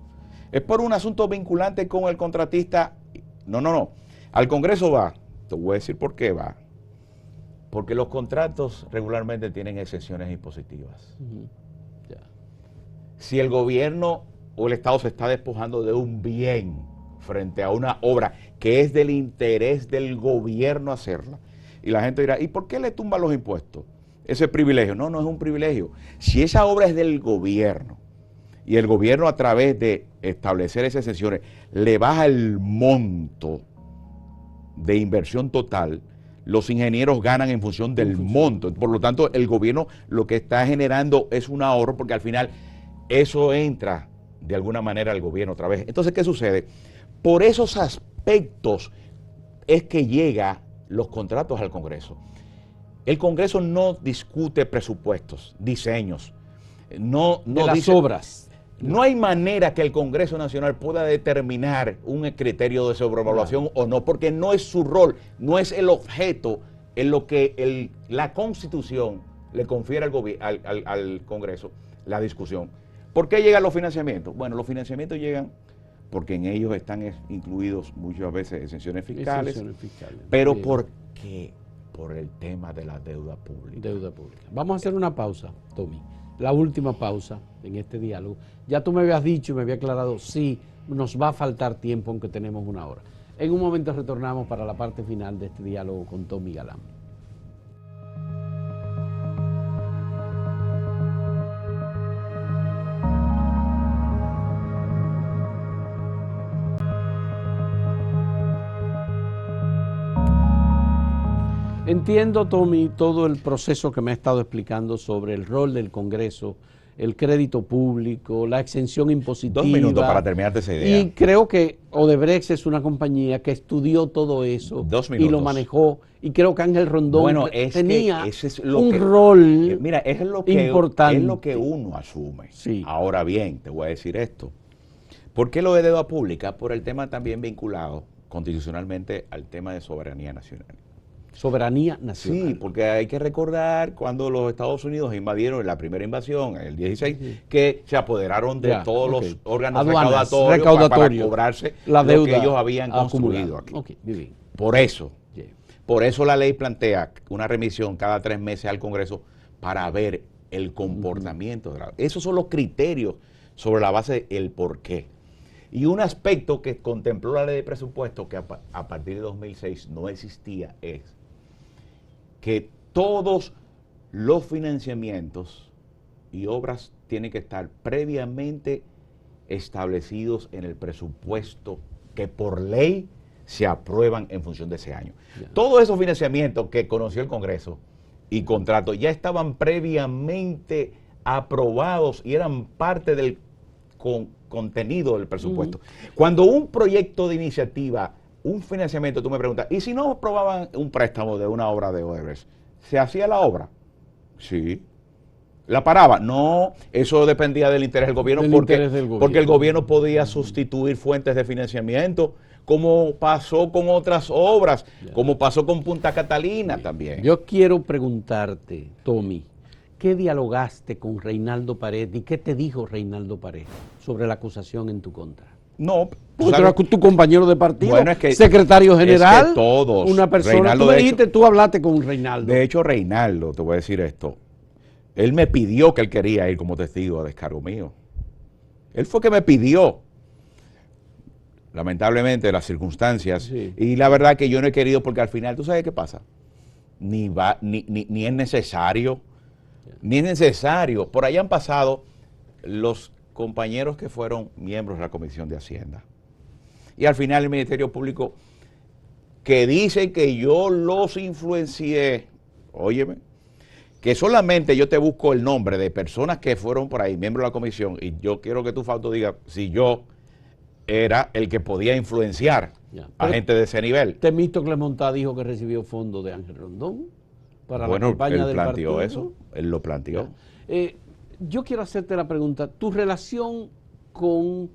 ¿Es por un asunto vinculante con el contratista? No. Al Congreso va. Te voy a decir por qué va. Porque los contratos regularmente tienen exenciones impositivas. Si el gobierno o el Estado se está despojando de un bien frente a una obra que es del interés del gobierno hacerla, y la gente dirá, ¿y por qué le tumba los impuestos? Ese privilegio. No es un privilegio. Si esa obra es del gobierno y el gobierno a través de establecer esas exenciones le baja el monto de inversión total, los ingenieros ganan en función del monto. Por lo tanto, el gobierno lo que está generando es un ahorro porque al final eso entra de alguna manera al gobierno otra vez. Entonces, ¿qué sucede? Por esos aspectos es que llega los contratos al Congreso. El Congreso no discute presupuestos, diseños, no las obras. No hay manera que el Congreso Nacional pueda determinar un criterio de sobrevaluación o no, porque no es su rol, no es el objeto en lo que la Constitución le confiere al Congreso, la discusión. ¿Por qué llegan los financiamientos? Bueno, los financiamientos llegan porque en ellos están incluidos muchas veces exenciones fiscales. Pero ¿por qué? Por el tema de la deuda pública. Vamos a hacer una pausa, Tommy. La última pausa en este diálogo. Ya tú me habías dicho y me había aclarado, sí, nos va a faltar tiempo aunque tenemos una hora. En un momento retornamos para la parte final de este diálogo con Tommy Galán. Entiendo, Tommy, todo el proceso que me ha estado explicando sobre el rol del Congreso, el crédito público, la exención impositiva. 2 minutos para terminarte esa idea. Y creo que Odebrecht es una compañía que estudió todo eso y lo manejó. Y creo que Ángel Rondón tenía un rol mira, es lo importante. Es lo que uno asume. Sí. Ahora bien, te voy a decir esto. ¿Por qué lo de deuda pública? Por el tema también vinculado constitucionalmente al tema de soberanía nacional. Soberanía nacional. Sí, porque hay que recordar cuando los Estados Unidos invadieron la primera invasión, en el 16, que se apoderaron de todos los órganos recaudatorios para cobrarse la deuda lo que ellos habían construido aquí. Por eso la ley plantea una remisión cada 3 meses al Congreso para ver el comportamiento de la... Esos son los criterios sobre la base del por qué. Y un aspecto que contempló la ley de presupuesto que a partir de 2006 no existía es que todos los financiamientos y obras tienen que estar previamente establecidos en el presupuesto que por ley se aprueban en función de ese año. Ya. Todos esos financiamientos que conoció el Congreso y contratos ya estaban previamente aprobados y eran parte del contenido del presupuesto. Cuando un proyecto de iniciativa, un financiamiento, tú me preguntas, ¿y si no aprobaban un préstamo de una obra de Odebrecht? ¿Se hacía la obra? Sí. ¿La paraba? No, eso dependía del interés del gobierno, porque el gobierno podía sustituir fuentes de financiamiento, como pasó con otras obras, como pasó con Punta Catalina también. Yo quiero preguntarte, Tommy, ¿qué dialogaste con Reinaldo Pared y qué te dijo Reinaldo Pared sobre la acusación en tu contra? No, porque tú eras tu compañero de partido, bueno, es que, secretario general, es que todos, una persona, Reinaldo, tú me dijiste, tú hablaste con Reinaldo. De hecho, Reinaldo, te voy a decir esto, él me pidió que él quería ir como testigo a descargo mío. Él fue que me pidió, lamentablemente, las circunstancias, sí. Y la verdad que yo no he querido, porque al final, ¿tú sabes qué pasa? Ni es necesario, ni es necesario. Por ahí han pasado los compañeros que fueron miembros de la Comisión de Hacienda. Y al final el Ministerio Público, que dice que yo los influencié, óyeme, que solamente yo te busco el nombre de personas que fueron por ahí, miembros de la comisión, y yo quiero que tú, Fausto, digas si yo era el que podía influenciar a gente de ese nivel. Temístocles Montá dijo que recibió fondos de Ángel Rondón para la campaña del partido. Bueno, él planteó eso, él lo planteó. Yo quiero hacerte la pregunta, tu relación con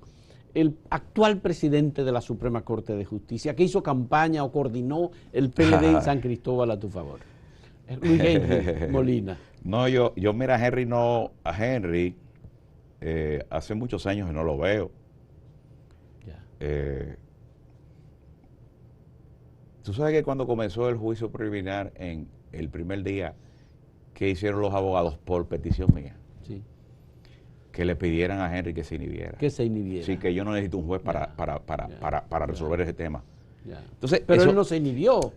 el actual presidente de la Suprema Corte de Justicia, que hizo campaña o coordinó el PLD en San Cristóbal a tu favor, Luis Henry Molina. No, yo mira, a Henry hace muchos años que no lo veo. Tú sabes que cuando comenzó el juicio preliminar, en el primer día, que hicieron los abogados por petición mía, sí, que le pidieran a Henry que se inhibiera. Que se inhibiera. Sí, que yo no necesito un juez para resolver ese tema. Entonces, pero él no se inhibió.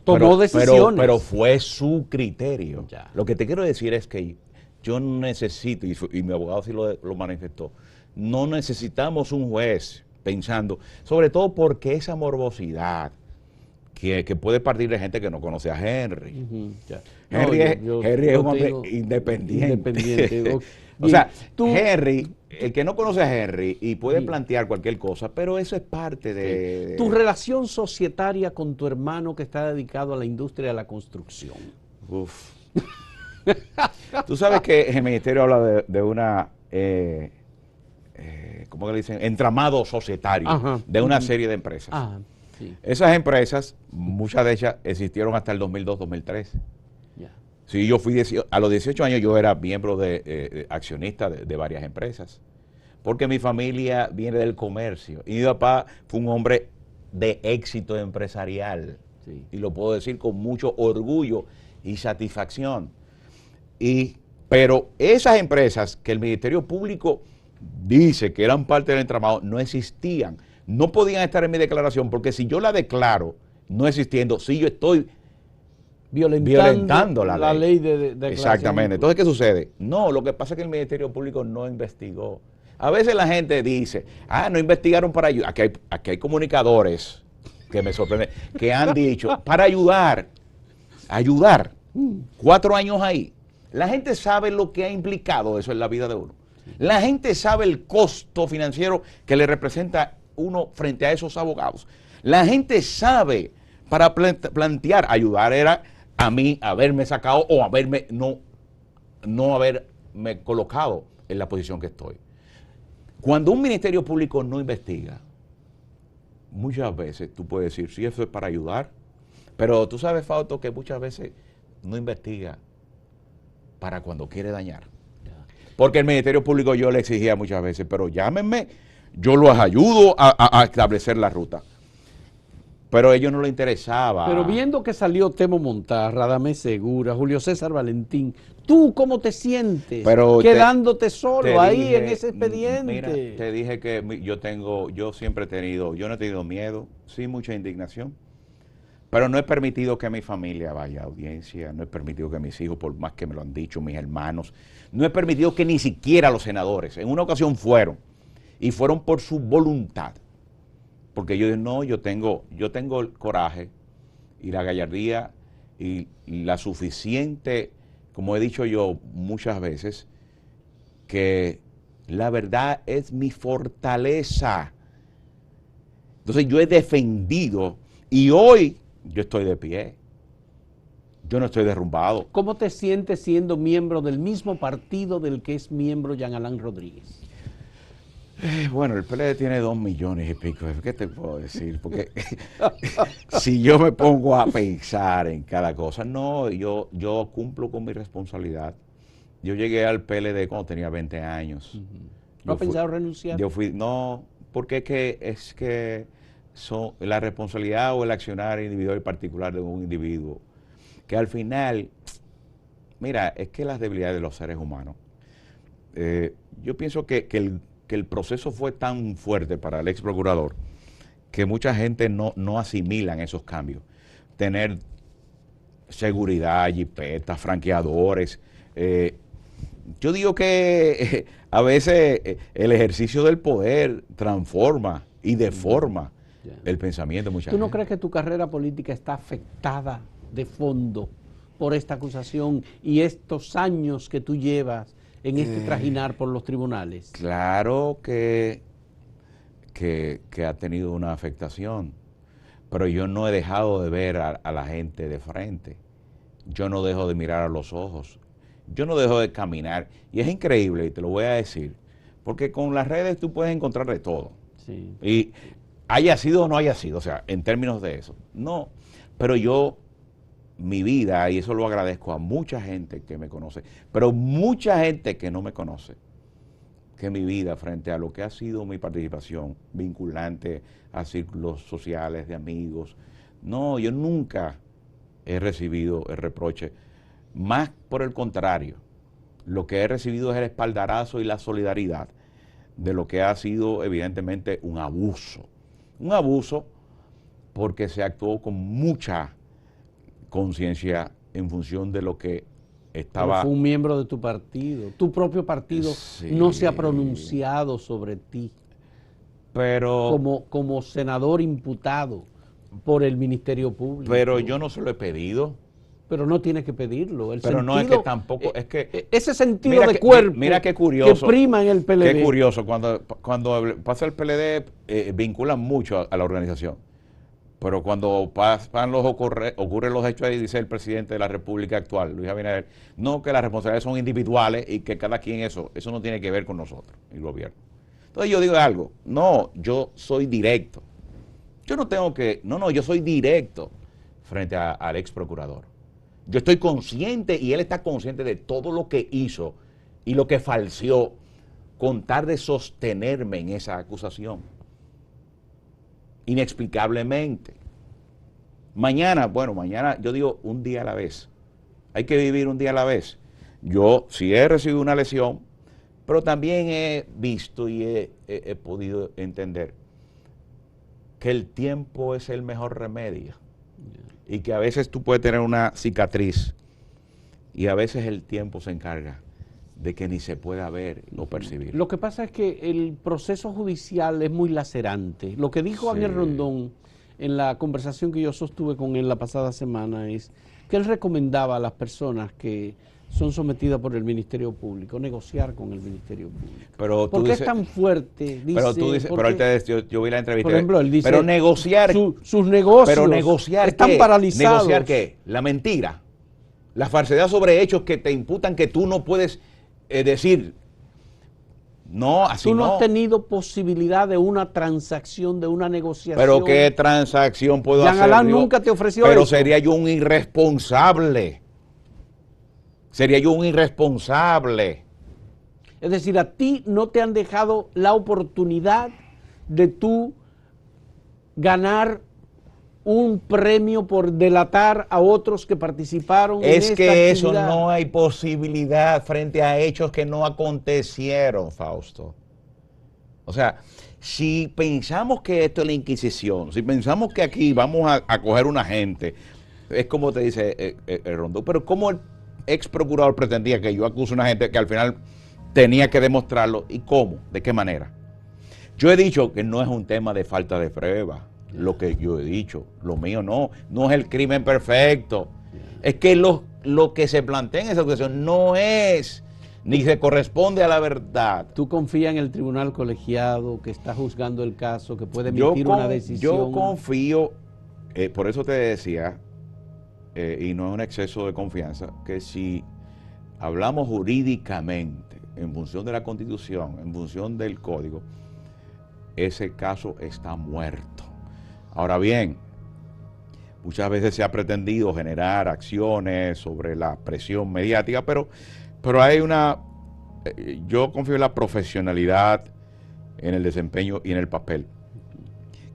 Tomó decisiones. Pero fue su criterio. Lo que te quiero decir es que yo no necesito, y mi abogado sí lo manifestó, no necesitamos un juez pensando, sobre todo porque esa morbosidad que puede partir de gente que no conoce a Henry. Henry es un hombre independiente. O sea, Henry, el que no conoce a Henry y puede plantear cualquier cosa, pero eso es parte de... Tu relación societaria con tu hermano que está dedicado a la industria de la construcción. Uf. Tú sabes que el ministerio habla de una... ¿cómo que le dicen? Entramado societario de una serie de empresas. Sí. Esas empresas, muchas de ellas existieron hasta el 2002-2003. Sí, yo fui a los 18 años yo era miembro de accionista de varias empresas, porque mi familia viene del comercio y mi papá fue un hombre de éxito empresarial, y lo puedo decir con mucho orgullo y satisfacción. Pero esas empresas que el Ministerio Público dice que eran parte del entramado no existían, no podían estar en mi declaración, porque si yo la declaro no existiendo, si yo estoy violentando la ley de exactamente. Entonces, ¿qué sucede? No, lo que pasa es que el Ministerio Público no investigó. A veces la gente dice, no investigaron para ayudar. Aquí hay comunicadores que me sorprenden, que han dicho, para ayudar. 4 años ahí. La gente sabe lo que ha implicado eso en la vida de uno. La gente sabe el costo financiero que le representa uno frente a esos abogados. La gente sabe, para plantear, ayudar era a mí haberme sacado o haberme no haberme colocado en la posición que estoy. Cuando un ministerio público no investiga, muchas veces tú puedes decir, sí, eso es para ayudar, pero tú sabes, Fausto, que muchas veces no investiga para cuando quiere dañar. Porque el Ministerio Público yo le exigía muchas veces, pero llámenme, yo los ayudo a establecer la ruta. Pero a ellos no les interesaba. Pero viendo que salió Temo Montá, Radamés Segura, Julio César Valentín, ¿tú cómo te sientes quedándote solo ahí en ese expediente? Mira, te dije que yo siempre he tenido, yo no he tenido miedo, sí mucha indignación, pero no he permitido que mi familia vaya a audiencia, no he permitido que mis hijos, por más que me lo han dicho, mis hermanos, no he permitido que ni siquiera los senadores, en una ocasión fueron, y fueron por su voluntad. Porque yo digo, no, yo tengo el coraje y la gallardía y la suficiente, como he dicho yo muchas veces, que la verdad es mi fortaleza. Entonces yo he defendido y hoy yo estoy de pie. Yo no estoy derrumbado. ¿Cómo te sientes siendo miembro del mismo partido del que es miembro Jean Alain Rodríguez? Bueno, el PLD tiene 2 millones y pico. ¿Qué te puedo decir? Porque si yo me pongo a pensar en cada cosa, no, yo cumplo con mi responsabilidad. Yo llegué al PLD cuando tenía 20 años. ¿No has pensado renunciar? No, porque es que son la responsabilidad o el accionar individual y particular de un individuo, que al final, mira, es que las debilidades de los seres humanos, yo pienso que el proceso fue tan fuerte para el ex procurador que mucha gente no asimilan esos cambios. Tener seguridad, jipetas, franqueadores. Yo digo que a veces el ejercicio del poder transforma y deforma el pensamiento de mucha gente. ¿Tú no crees que tu carrera política está afectada de fondo por esta acusación y estos años que tú llevas en este trajinar por los tribunales? Claro que ha tenido una afectación, pero yo no he dejado de ver a la gente de frente. Yo no dejo de mirar a los ojos. Yo no dejo de caminar. Y es increíble, y te lo voy a decir, porque con las redes tú puedes encontrar de todo. Sí. Y haya sido o no haya sido, o sea, en términos de eso. No, pero yo, mi vida, y eso lo agradezco a mucha gente que me conoce, pero mucha gente que no me conoce, que mi vida frente a lo que ha sido mi participación vinculante a círculos sociales, de amigos, no, yo nunca he recibido el reproche. Más por el contrario, lo que he recibido es el espaldarazo y la solidaridad de lo que ha sido evidentemente un abuso. Un abuso porque se actuó con mucha conciencia en función de lo que estaba... Pero fue un miembro de tu partido. Tu propio partido Sí. no se ha pronunciado sobre ti Pero como senador imputado por el Ministerio Público. Pero yo no se lo he pedido. Pero no tienes que pedirlo. Pero no es que tampoco, es que... Ese sentido de cuerpo mira qué curioso, que prima en el PLD. Qué curioso, cuando pasa el PLD, vinculan mucho a la organización. Pero cuando ocurren los hechos ahí, dice el presidente de la República actual, Luis Abinader, no, que las responsabilidades son individuales y que cada quien eso no tiene que ver con nosotros, el gobierno. Entonces yo digo algo, no, yo soy directo. Yo no tengo que, yo soy directo frente al ex procurador. Yo estoy consciente y él está consciente de todo lo que hizo y lo que falseó con tal de sostenerme en esa acusación. Inexplicablemente. Mañana yo digo un día a la vez. Hay que vivir un día a la vez. Yo sí he recibido una lesión, pero también he visto y he podido entender que el tiempo es el mejor remedio. Y que a veces tú puedes tener una cicatriz y a veces el tiempo se encarga de que ni se pueda ver o percibir. Lo que pasa es que el proceso judicial es muy lacerante. Lo que dijo Ángel Rondón en la conversación que yo sostuve con él la pasada semana es que él recomendaba a las personas que son sometidas por el Ministerio Público negociar con el Ministerio Público. Pero ¿Por qué es tan fuerte? Dice, pero tú dices, pero yo vi la entrevista. Por ejemplo, él dice, pero negociar, sus negocios pero negociar están ¿qué? paralizados. ¿Negociar qué? La mentira, la falsedad sobre hechos que te imputan que tú no puedes decir. No, así Tú no no. has tenido posibilidad de una transacción, de una negociación. Pero ¿qué transacción puedo Jean hacer? Alain nunca te ofreció pero eso. sería yo un irresponsable. Sería yo un irresponsable. Es decir, a ti no te han dejado la oportunidad de tú ganar un premio por delatar a otros que participaron en esta actividad. Es que eso no hay posibilidad frente a hechos que no acontecieron, Fausto. O sea, si pensamos que esto es la Inquisición, si pensamos que aquí vamos a coger una gente, es como te dice Rondón, pero ¿cómo el ex procurador pretendía que yo acuse a una gente que al final tenía que demostrarlo? ¿Y cómo? ¿De qué manera? Yo he dicho que no es un tema de falta de prueba, lo que yo he dicho. Lo mío no es el crimen perfecto. Es que lo que se plantea en esa acusación no es, ni se corresponde a la verdad. ¿Tú confías en el tribunal colegiado que está juzgando el caso, que puede emitir una decisión? Yo confío, por eso te decía, y no es un exceso de confianza, que si hablamos jurídicamente, en función de la Constitución, en función del Código, ese caso está muerto. Ahora bien, muchas veces se ha pretendido generar acciones sobre la presión mediática, pero hay yo confío en la profesionalidad, en el desempeño y en el papel.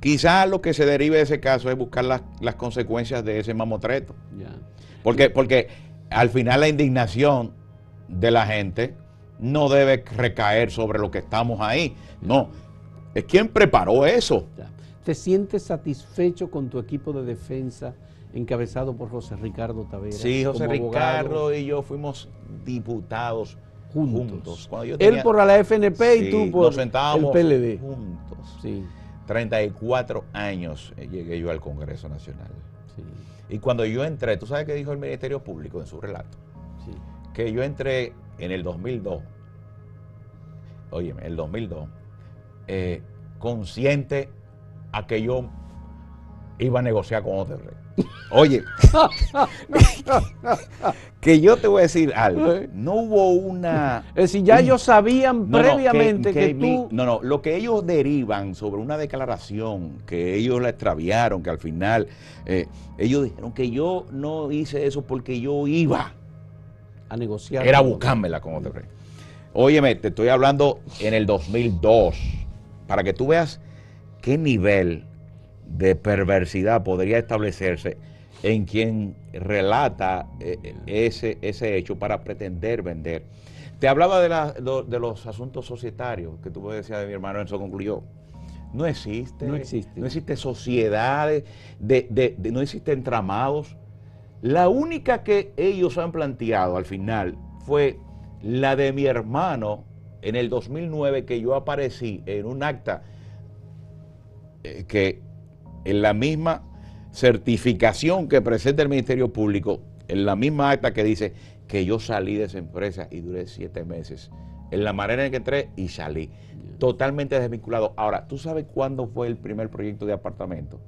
Quizás lo que se derive de ese caso es buscar las consecuencias de ese mamotreto. Yeah. Porque al final la indignación de la gente no debe recaer sobre lo que estamos ahí. No, es quien preparó eso. Yeah. ¿Te sientes satisfecho con tu equipo de defensa encabezado por José Ricardo Tavera? Sí, José Ricardo Ricardo y yo fuimos diputados juntos. Él por la FNP y tú por el PLD. Juntos. Sí. 34 años llegué yo al Congreso Nacional. Sí. Y cuando yo entré, ¿tú sabes qué dijo el Ministerio Público en su relato? Sí. Que yo entré en el 2002, óyeme, el 2002, consciente a que yo iba a negociar con Odebrecht. Oye, que yo te voy a decir algo. No hubo una... Es decir, ya ellos sabían previamente que tú... lo que ellos derivan sobre una declaración que ellos la extraviaron, que al final ellos dijeron que yo no hice eso porque yo iba a negociar. Era buscármela con Odebrecht. Óyeme, te estoy hablando en el 2002, para que tú veas qué nivel de perversidad podría establecerse en quien relata ese hecho para pretender vender. Te hablaba de los asuntos societarios que tú me decías de mi hermano, eso concluyó. No existe. No existe sociedades, no existen entramados. La única que ellos han planteado al final fue la de mi hermano en el 2009, que yo aparecí en un acta que en la misma certificación que presenta el Ministerio Público, en la misma acta que dice que yo salí de esa empresa y duré 7 meses, en la manera en que entré y salí, totalmente desvinculado. Ahora, ¿tú sabes cuándo fue el primer proyecto de apartamento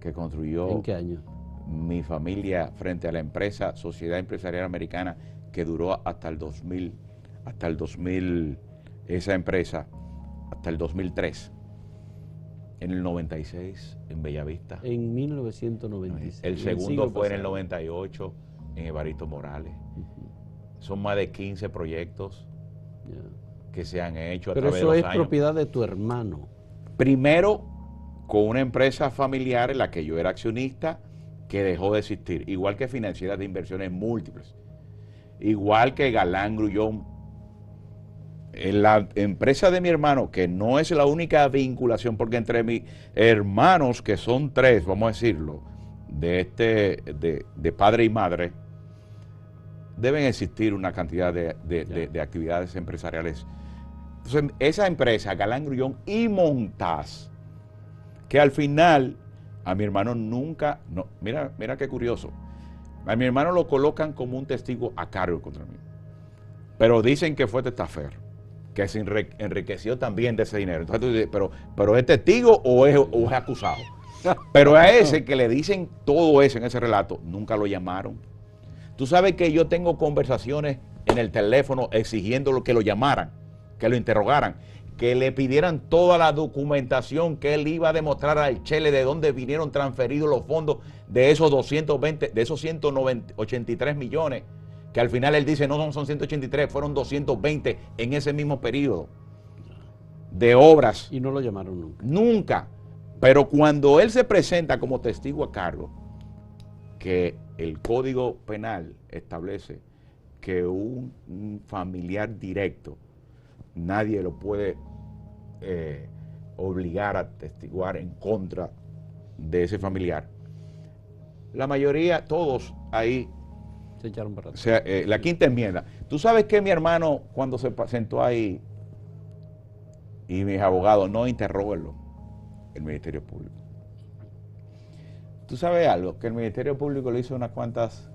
que construyó? ¿En qué año? Mi familia frente a la empresa, Sociedad Empresarial Americana, que duró hasta el 2000, esa empresa, hasta el 2003. En el 96, en Bellavista. En 1996. El segundo fue en el 98, en Evaristo Morales. Son más de 15 proyectos que se han hecho a través de los años. Pero eso es propiedad de tu hermano. Primero, con una empresa familiar en la que yo era accionista, que dejó de existir. Igual que Financieras de Inversiones Múltiples. Igual que Galán Grullón. En la empresa de mi hermano, que no es la única vinculación, porque entre mis hermanos, que son 3, vamos a decirlo, de padre y madre, deben existir una cantidad de actividades empresariales. Entonces, esa empresa, Galán Grullón y Montaz, que al final a mi hermano nunca, mira qué curioso, a mi hermano lo colocan como un testigo a cargo contra mí, pero dicen que fue testaferro, que se enriqueció también de ese dinero. Entonces tú dices, pero ¿es testigo o es acusado? Pero a ese que le dicen todo eso en ese relato, nunca lo llamaron. Tú sabes que yo tengo conversaciones en el teléfono exigiendo que lo llamaran, que lo interrogaran, que le pidieran toda la documentación que él iba a demostrar al Chele de dónde vinieron transferidos los fondos de esos 183 millones, que al final él dice, no son 183, fueron 220 en ese mismo periodo de obras. Y no lo llamaron nunca. Nunca. Pero cuando él se presenta como testigo a cargo, que el Código Penal establece que un familiar directo, nadie lo puede obligar a testiguar en contra de ese familiar. La mayoría, todos ahí se echaron para atrás. O sea, la quinta enmienda. Tú sabes que mi hermano, cuando se sentó ahí y mis abogados, no, interróguenlo, el Ministerio Público. ¿Tú sabes algo? Que el Ministerio Público le hizo unas cuantas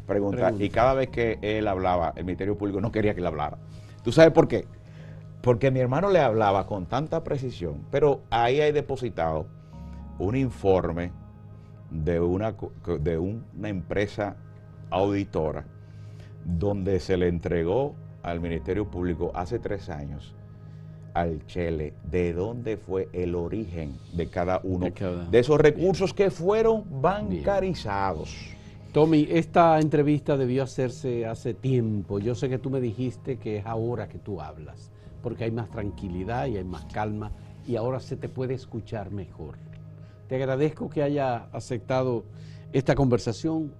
preguntas y cada vez que él hablaba, el Ministerio Público no quería que él hablara. ¿Tú sabes por qué? Porque mi hermano le hablaba con tanta precisión, pero ahí hay depositado un informe de una empresa auditora donde se le entregó al Ministerio Público hace 3 años al Chele de dónde fue el origen de cada uno de esos recursos que fueron bancarizados. Tommy, esta entrevista debió hacerse hace tiempo. Yo sé que tú me dijiste que es ahora que tú hablas, porque hay más tranquilidad y hay más calma y ahora se te puede escuchar mejor. Te agradezco que haya aceptado esta conversación.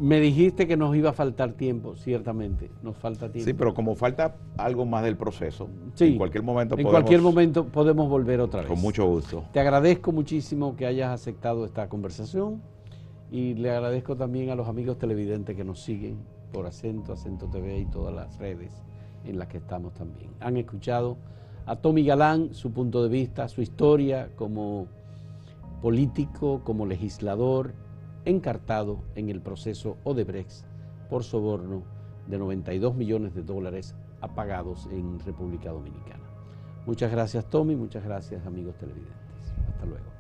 Me dijiste que nos iba a faltar tiempo, ciertamente, nos falta tiempo. Sí, pero como falta algo más del proceso, sí, en cualquier momento podemos volver otra vez. Con mucho gusto. Te agradezco muchísimo que hayas aceptado esta conversación y le agradezco también a los amigos televidentes que nos siguen por Acento, Acento TV y todas las redes en las que estamos también. Han escuchado a Tommy Galán, su punto de vista, su historia como político, como legislador, encartado en el proceso Odebrecht por soborno de 92 millones de dólares apagados en República Dominicana. Muchas gracias, Tommy, muchas gracias, amigos televidentes. Hasta luego.